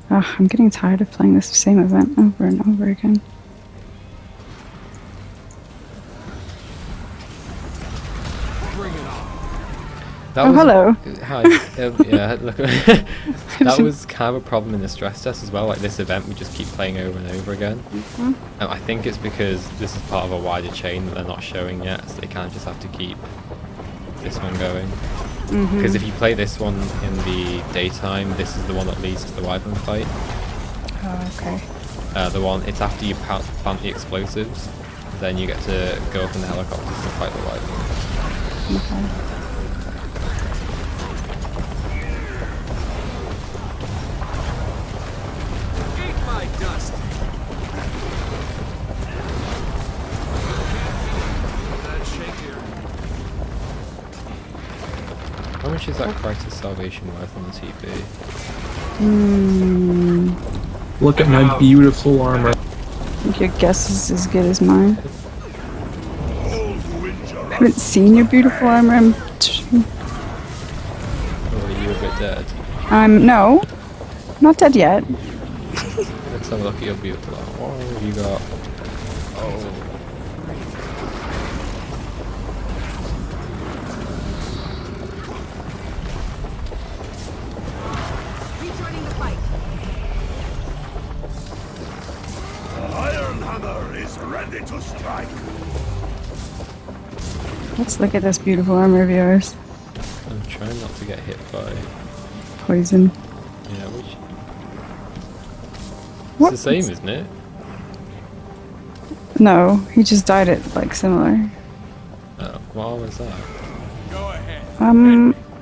Ugh, I'm getting tired of playing this same event over and over again. That Oh, was, hello. Hi. Yeah, look. That was kind of a problem in the stress test as well. Like this event, we just keep playing over and over again. I think it's because this is part of a wider chain that they're not showing yet, so they kind of just have to keep this one going. Because if you play this one in the daytime, this is the one that leads to the wyvern fight. Oh, okay. The one, it's after you plant the explosives, then you get to go up in the helicopters and fight the wyvern. Okay. Eat my dust. That shake here. How much is that Crisis Salvation worth on the TP? Look at my beautiful armor. I think your guess is as good as mine. I haven't seen your beautiful armor. Or are you a bit dead? No, not dead yet. Let's have a look at your beautiful armor. What have you got? Oh. Rejoining the fight. Iron Hammer is ready to strike. Let's look at this beautiful armor of yours. I'm trying not to get hit by... Poison. Yeah, which... What? It's the same, isn't it? No, he just dyed it like similar. Oh, what armor is that? Go ahead. I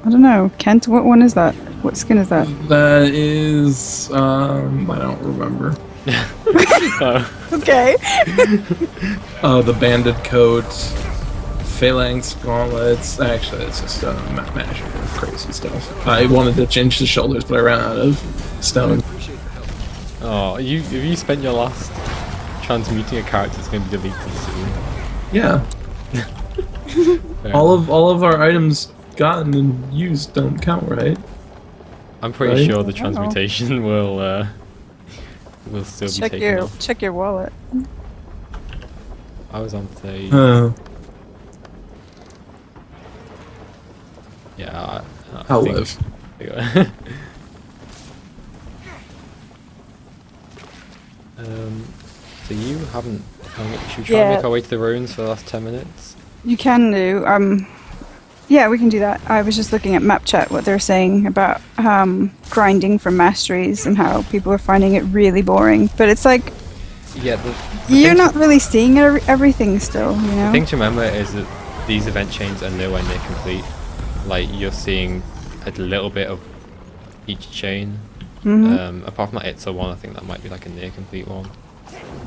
don't know. Kent, what one is that? What skin is that? That is, I don't remember. Oh. Okay. The banded coat, phalanx gauntlets. Actually, it's just magic and crazy stuff. I wanted to change the shoulders, but I ran out of stone. Oh, if you spent your last transmuting a character, it's going to be deleted soon. Yeah, Fair all enough. of our items gotten and used don't count, right? I'm pretty Right? sure the transmutation will still be taken off. Check your wallet. I was on the... Yeah, I I'll think- live. So you haven't... should we try and make our way to the ruins for the last 10 minutes? You can do. Yeah, we can do that. I was just looking at map chat, what they're saying about grinding for masteries and how people are finding it really boring. But it's like, Yeah, the you're thing not really seeing everything still, you know? The thing to remember is that these event chains are nowhere near complete. Like, you're seeing a little bit of each chain. Apart from that Itza one, I think that might be like a near complete one.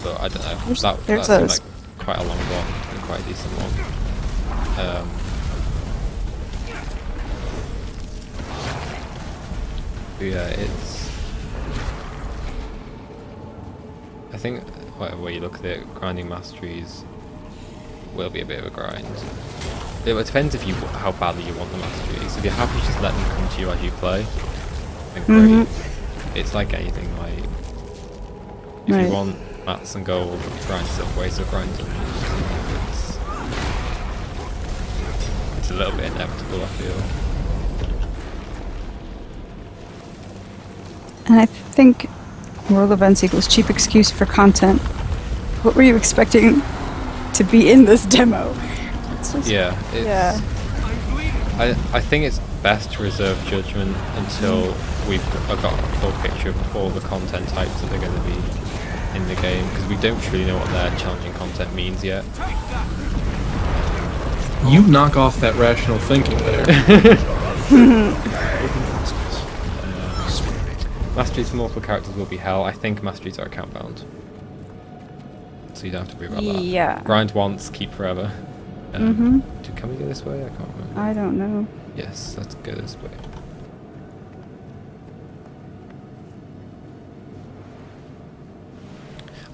But I don't know. That there's seemed those. like quite a long one and quite a decent one. But yeah, it's... I think whatever way you look at it, grinding masteries will be a bit of a grind. It depends if how badly you want the masteries. If you're happy just let them come to you as you play, then great. It's like anything, like if Right. you want mats and gold, grind silkways, so grind them. It's a little bit inevitable, I feel. And I think world events equals cheap excuse for content. What were you expecting to be in this demo? It's just, Yeah, it's, yeah. I think it's best to reserve judgment until we've got a full picture of all the content types that are going to be in the game, because we don't truly know what their challenging content means yet. You knock off that rational thinking there. Masteries for multiple characters will be hell. I think masteries are account bound, so you don't have to worry about that. Yeah. Grind once, keep forever. Can we go this way? I can't remember. I don't know. Yes, let's go this way.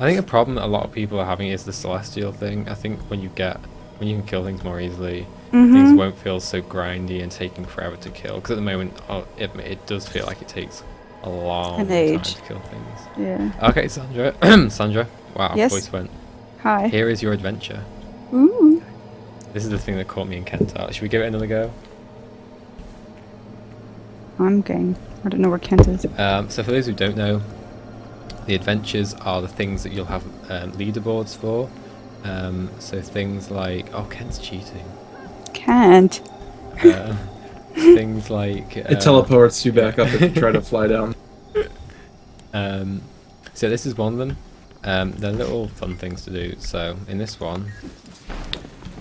I think the problem that a lot of people are having is the celestial thing. I think when you can kill things more easily, things won't feel so grindy and taking forever to kill. Because at the moment, I'll admit, it does feel like it takes a long An time age. to kill things. Yeah. Okay, Sandra. Sandra. Wow, Yes? voice went. Hi. Here is your adventure. Ooh. This is the thing that caught me and Kent out. Should we give it another go? I'm game. I don't know where Kent is. So for those who don't know, the adventures are the things that you'll have leaderboards for. So things like... Oh, Kent's cheating. Kent. Things like... It teleports you back up if you try to fly down. So this is one of them. They're little fun things to do. So in this one,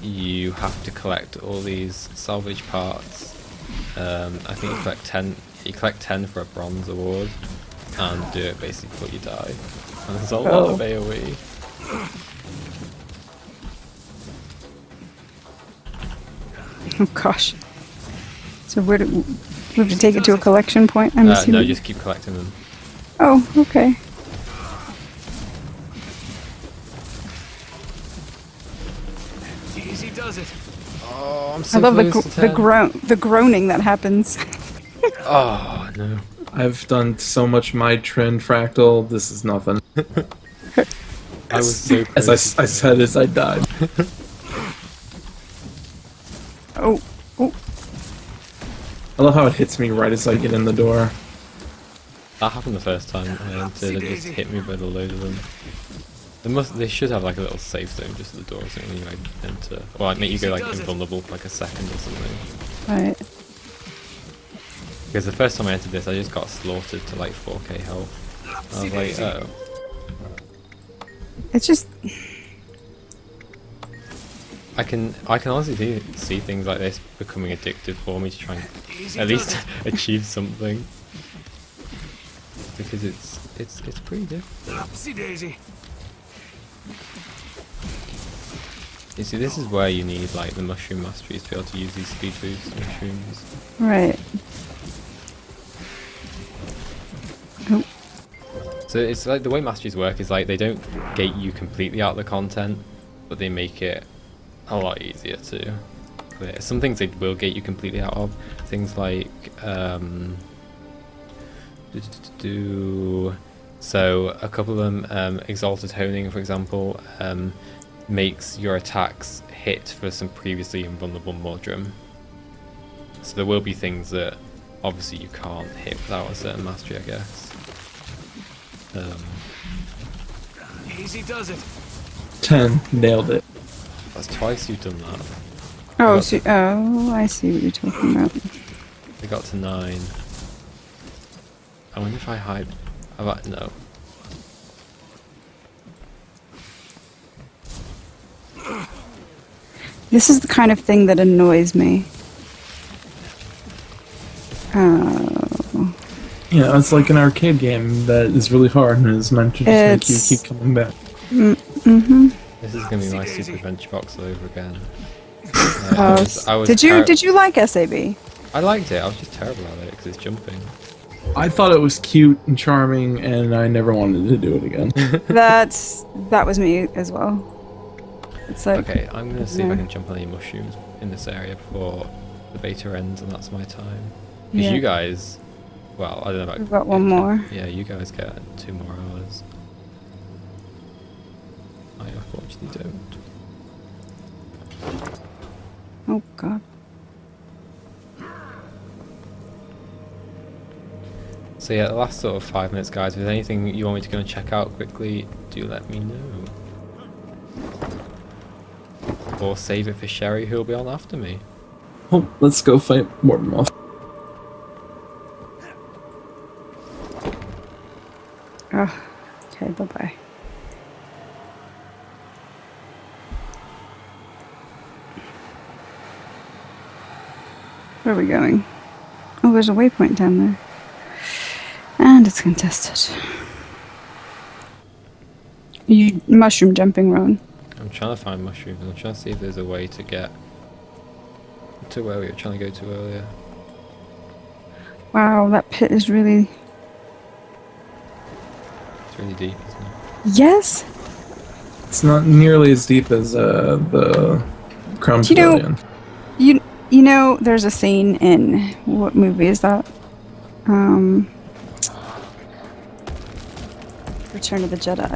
you have to collect all these salvage parts. I think you collect 10. You collect 10 for a bronze award, and do it basically before you die. And there's a lot of AOE. Oh gosh. So where do we have to take it to a collection point? I'm assuming. No, just keep collecting them. Oh, okay. Easy does it. Oh, I'm so I love close to 10. the groaning that happens. Oh no. I've done so much Mind Trend Fractal, this is nothing. I was so As close. I said as I died. Oh, oh. I love how it hits me right as I get in the door. That happened the first time I entered. It just hit me with a load of them. They should have like a little safe zone just at the door, so when you like enter, or like make you go like invulnerable for like a second or something. Right. Because the first time I entered this, I just got slaughtered to like 4k health. I was like, oh. It's just I can honestly see things like this becoming addictive for me to try and at least achieve something. Because it's pretty difficult. Upsy daisy. You see, this is where you need like the mushroom masteries to be able to use these speed boost mushrooms. right. Oh, So it's like the way masteries work is like they don't gate you completely out of the content, but they make it a lot easier to clear. Some things they will gate you completely out of. Things like so a couple of them, exalted honing, for example, makes your attacks hit for some previously invulnerable Mordrum. So there will be things that obviously you can't hit without a certain mastery, I guess. Easy does it. 10, nailed it. That's twice you've done that. oh, so, oh, I see what you're talking about. I got to 9. I wonder if I hide. No. This is the kind of thing that annoys me. Oh, You know, it's like an arcade game that is really hard and is meant to just make you keep coming back. mm-hmm. This is gonna be my Super Adventure Box all over again. Did you like SAB? I liked it. I was just terrible at it because it's jumping. I thought it was cute and charming, and I never wanted to do it again. That was me as well. It's like, Okay, I'm gonna see if I can jump on any mushrooms in this area before the beta ends, and that's my time. Because Yeah. you guys, well, I don't know about. We've got one more. Yeah, you guys get 2 more hours. I unfortunately don't. Oh god. So yeah, the last sort of 5 minutes, guys. If there's anything you want me to go and check out quickly, do let me know. Or save it for Sherry, who'll be on after me. Oh, let's go fight Mortimer. Oh, okay, bye-bye. Where are we going? Oh, there's a waypoint down there. And it's contested. You mushroom jumping, Ron. I'm trying to find mushrooms, and I'm trying to see if there's a way to get to where we were trying to go to earlier. Wow, that pit is really... It's really deep, isn't it? Yes. It's not nearly as deep as the Crown Do you know- Pavilion. You know, there's a scene in what movie is that? Return of the Jedi.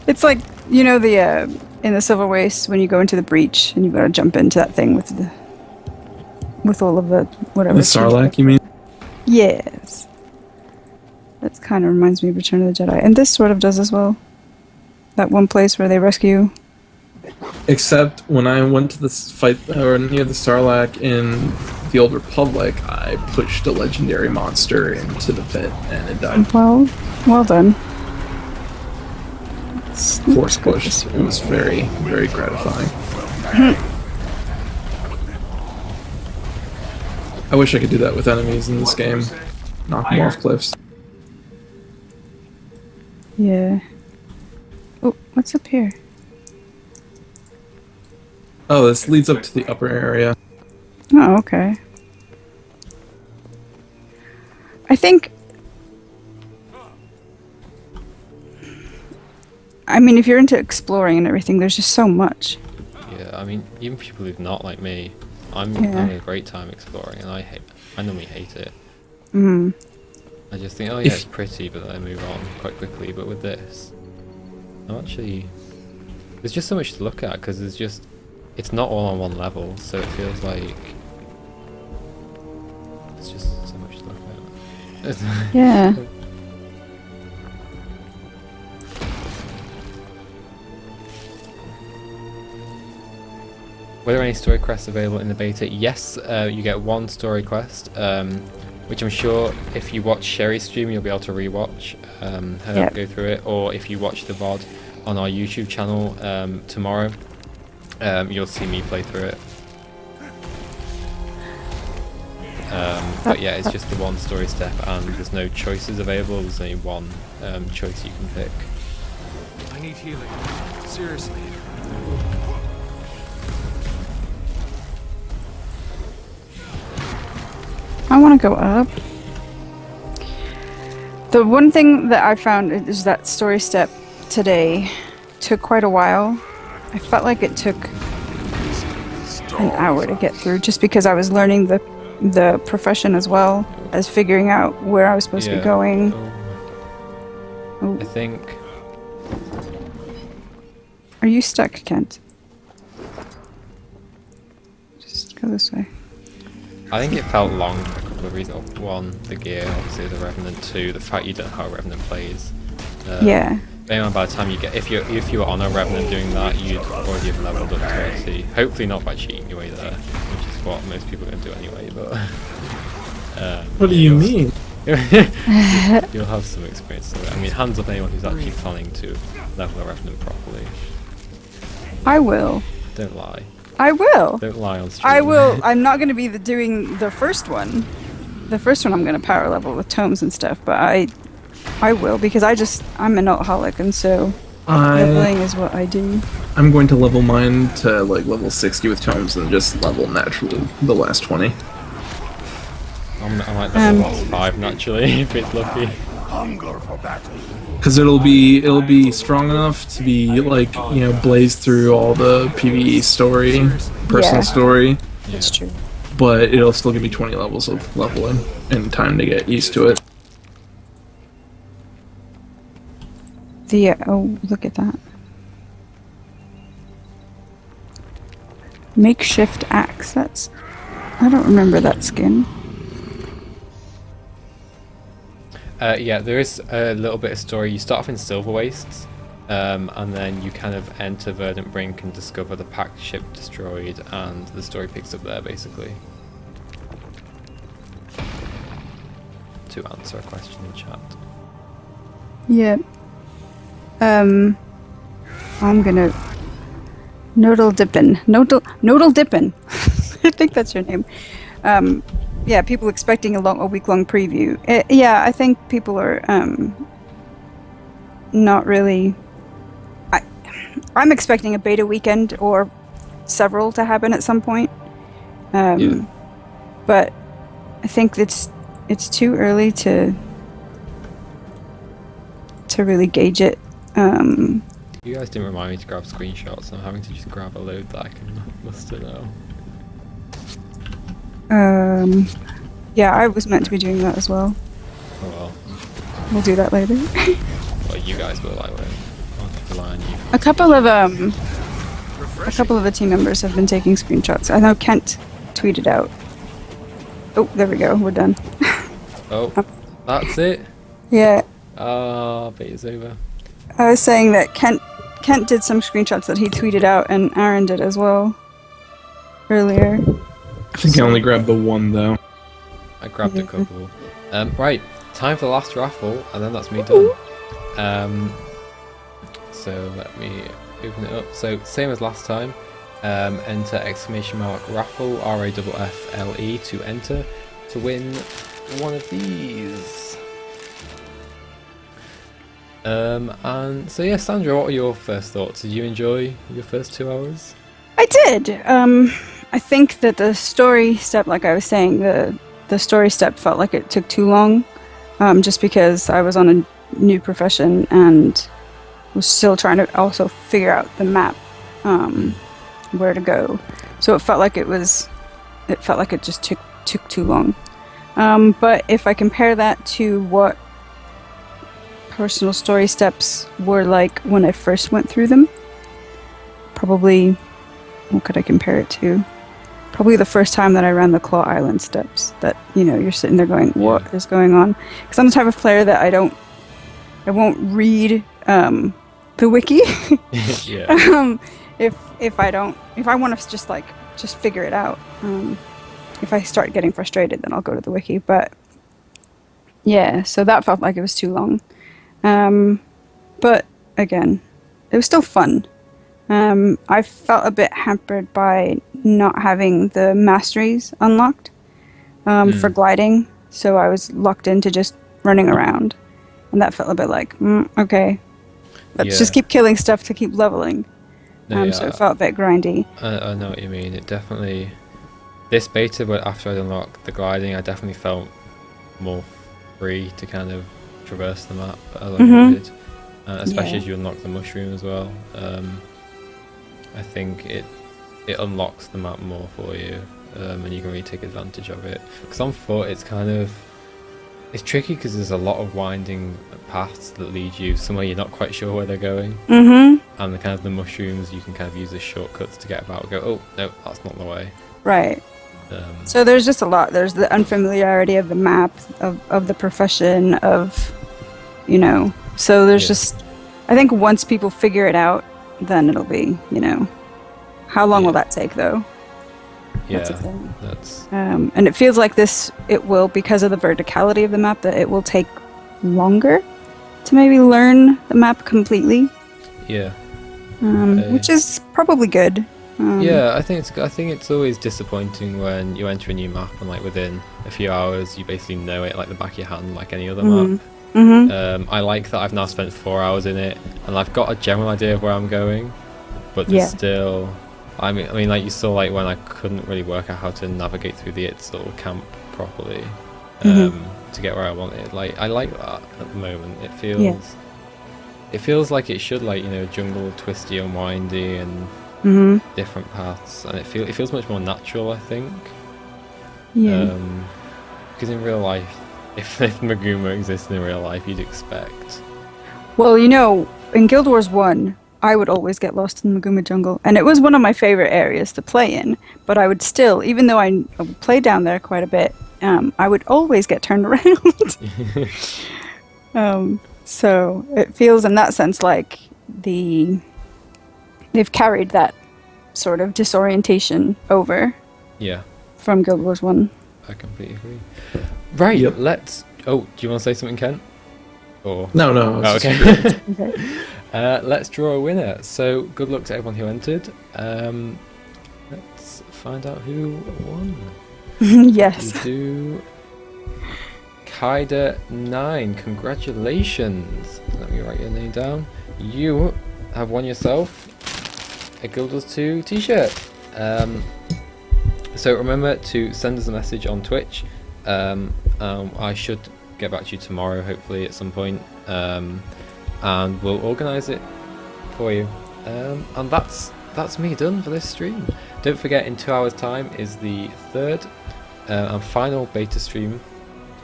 It's like, you know, the in the Silver Waste when you go into the breach and you gotta jump into that thing with all of the whatever. The Sarlacc, you mean? Yes. That kind of reminds me of Return of the Jedi, and this sort of does as well. That one place where they rescue. Except when I went to this fight or near the Sarlacc in the Old Republic, I pushed a legendary monster into the pit and it died. Well done. Force push. It was very, very gratifying. I wish I could do that with enemies in this game. Knock them off cliffs. Yeah. Oh, what's up here? Oh, this leads up to the upper area. Oh, okay. I think... I mean, if you're into exploring and everything, there's just so much. Yeah, I mean, even people who's not like me, I'm Yeah. having a great time exploring, and I normally hate it. Mm. I just think, oh yeah, it's pretty, but then I move on quite quickly. But with this, I'm actually... There's just so much to look at, because there's just... It's not all on one level, so it feels like... It's just so much to look at. Yeah. Were there any story quests available in the beta? Yes, you get one story quest, which I'm sure if you watch Sherry's stream, you'll be able to rewatch her Yep. go through it, or if you watch the VOD on our YouTube channel tomorrow, you'll see me play through it. But yeah, it's just the one story step, and there's no choices available. There's only one choice you can pick. I need healing. Seriously. I want to go up. The one thing that I found is that story step today took quite a while. I felt like it took an hour to get through, just because I was learning the profession as well as figuring out where I was supposed to be going. Oh. I think... Are you stuck, Kent? Just go this way. I think it felt long for a couple of reasons. One, the gear, obviously the Revenant. Two, the fact you don't know how a Revenant plays. Yeah. Anyway, by the time you get, if you were on a Revenant doing that, you'd already have leveled up to HoT. Hopefully not by cheating your way there, which is what most people are going to do anyway. But What do you mean? You'll have some experience with it. I mean, hands up anyone who's actually planning to level a Revenant properly. I will. Don't lie. I will. Don't lie on stream. I will. I'm not going to be doing the first one. The first one I'm going to power level with tomes and stuff, but I will, because I'm an alcoholic, and so leveling is what I do. I'm going to level mine to like level 60 with tomes and just level naturally the last 20. I might level last 5 naturally if it's lucky. Hunger for battle. Because it'll be strong enough to be like, you know, blaze through all the PvE story, personal story, That's true. but it'll still give me 20 levels of leveling and time to get used to it. Oh, look at that. Makeshift axe. I don't remember that skin. Yeah, there is a little bit of story. You start off in Silver Wastes, and then you kind of enter Verdant Brink and discover the packed ship destroyed, and the story picks up there, basically. To answer a question in chat. Yeah. I'm gonna Nodal Dippin. Nodal Dippin. I think that's your name. Yeah, people expecting a week-long preview. Yeah, I think people are not really. I'm expecting a beta weekend or several to happen at some point. But I think it's too early to to really gauge it. You guys didn't remind me to grab screenshots. I'm having to just grab a load that I can muster now. Yeah, I was meant to be doing that as well. Oh well. We'll do that later. Well, you guys will. I won't. I'll just rely on you. A couple of the team members have been taking screenshots. I know Kent tweeted out. Oh, there we go. We're done. Oh, that's it. Yeah, Ah, bait is over. I was saying that Kent did some screenshots that he tweeted out, and Aaron did as well earlier. I think I only grabbed the one though. I grabbed a couple. Right, time for the last raffle, and then that's me done. So let me open it up. So same as last time. Enter !raffle RAFFLE to enter to win one of these. And so yeah, Sandra, what were your first thoughts? Did you enjoy your first 2 hours? I did. I think that the story step, like I was saying, the story step felt like it took too long, just because I was on a new profession and was still trying to also figure out the map, where to go. So it felt like it just took too long. But if I compare that to what personal story steps were like when I first went through them, probably, what could I compare it to? Probably the first time that I ran the Claw Island steps, that, you know, you're sitting there going, what is going on? Because I'm the type of player that I won't read the wiki. Yeah. If I want to just figure it out. If I start getting frustrated, then I'll go to the wiki. But yeah, so that felt like it was too long. But again, it was still fun. I felt a bit hampered by not having the masteries unlocked for gliding, so I was locked into just running around, and that felt a bit like, okay, let's just keep killing stuff to keep leveling. So it felt a bit grindy. I know what you mean. It definitely, this beta, but after I'd unlocked the gliding, I definitely felt more free to kind of traverse the map as I wanted, especially as you unlock the mushroom as well. I think it unlocks the map more for you, and you can really take advantage of it. Because on foot, it's tricky because there's a lot of winding paths that lead you somewhere you're not quite sure where they're going. And the kind of the mushrooms, you can kind of use as shortcuts to get about. Go, oh no, that's not the way. Right. So there's just a lot. There's the unfamiliarity of the map, of the profession, of, you know. So there's just, I think once people figure it out, then it'll be, you know. How long will that take, though? That's the thing. And it feels like it will, because of the verticality of the map, that it will take longer to maybe learn the map completely. Yeah. Which is probably good. Yeah, I think it's always disappointing when you enter a new map and like within a few hours you basically know it like the back of your hand, like any other map. I like that I've now spent 4 hours in it and I've got a general idea of where I'm going, but there's still, I mean, like you saw, like when I couldn't really work out how to navigate through the little camp properly to get where I wanted. Like I like that at the moment. It feels like it should, like, you know, jungle twisty and windy and different paths, and it feels much more natural, I think. Because in real life, if Maguma existed in real life, you'd expect. Well, you know, in Guild Wars 1, I would always get lost in Maguma Jungle, and it was one of my favorite areas to play in, but I would still, even though I played down there quite a bit, I would always get turned around. So it feels in that sense like they've carried that sort of disorientation over from Guild Wars 1. I completely agree. Right, let's... Oh, do you want to say something, Kent? Or... No. Oh, okay. Let's draw a winner. So, good luck to everyone who entered. Let's find out who won. Yes. We do... Kaida9, congratulations. Let me write your name down. You have won yourself a Guild Wars 2 t-shirt. So remember to send us a message on Twitch. I should get back to you tomorrow, hopefully, at some point. and we'll organise it for you. And that's me done for this stream. Don't forget, in 2 hours time is the third and final beta stream,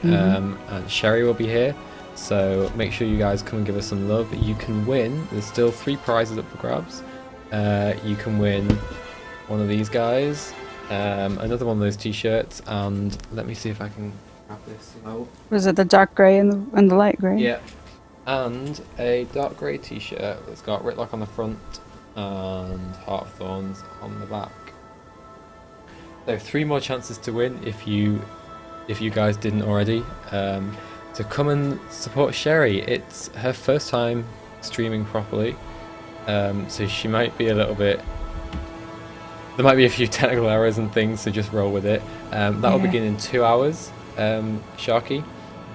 and Sherry will be here, so make sure you guys come and give us some love. You can win, there's still 3 prizes up for grabs. You can win one of these guys, another one of those t-shirts, and let me see if I can grab this. Was it the dark grey and the light grey? Yeah, and a dark grey t-shirt that's got Whitlock on the front and Heart of Thorns on the back. So 3 more chances to win if you guys didn't already. So come and support Sherry. It's her first time streaming properly, so she might be a little bit. There might be a few technical errors and things, so just roll with it. That'll begin in 2 hours, Sharky.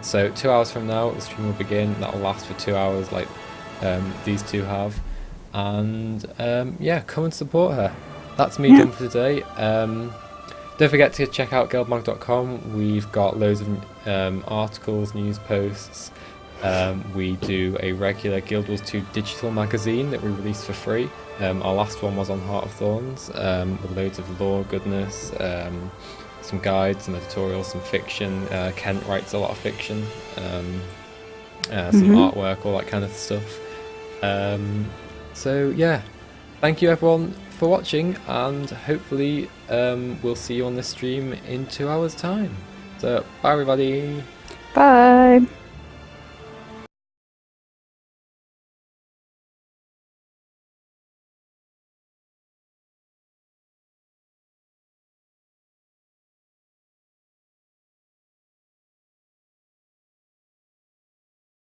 So 2 hours from now, the stream will begin. That'll last for 2 hours, like these two have. And yeah, come and support her. That's me done for today. Don't forget to check out guildmag.com. We've got loads of articles, news posts. We do a regular Guild Wars 2 digital magazine that we release for free. Our last one was on Heart of Thorns, with loads of lore goodness, some guides, some editorials, some fiction. Kent writes a lot of fiction, some artwork, all that kind of stuff. So yeah, thank you everyone for watching, and hopefully we'll see you on this stream in 2 hours time. So bye everybody. Bye.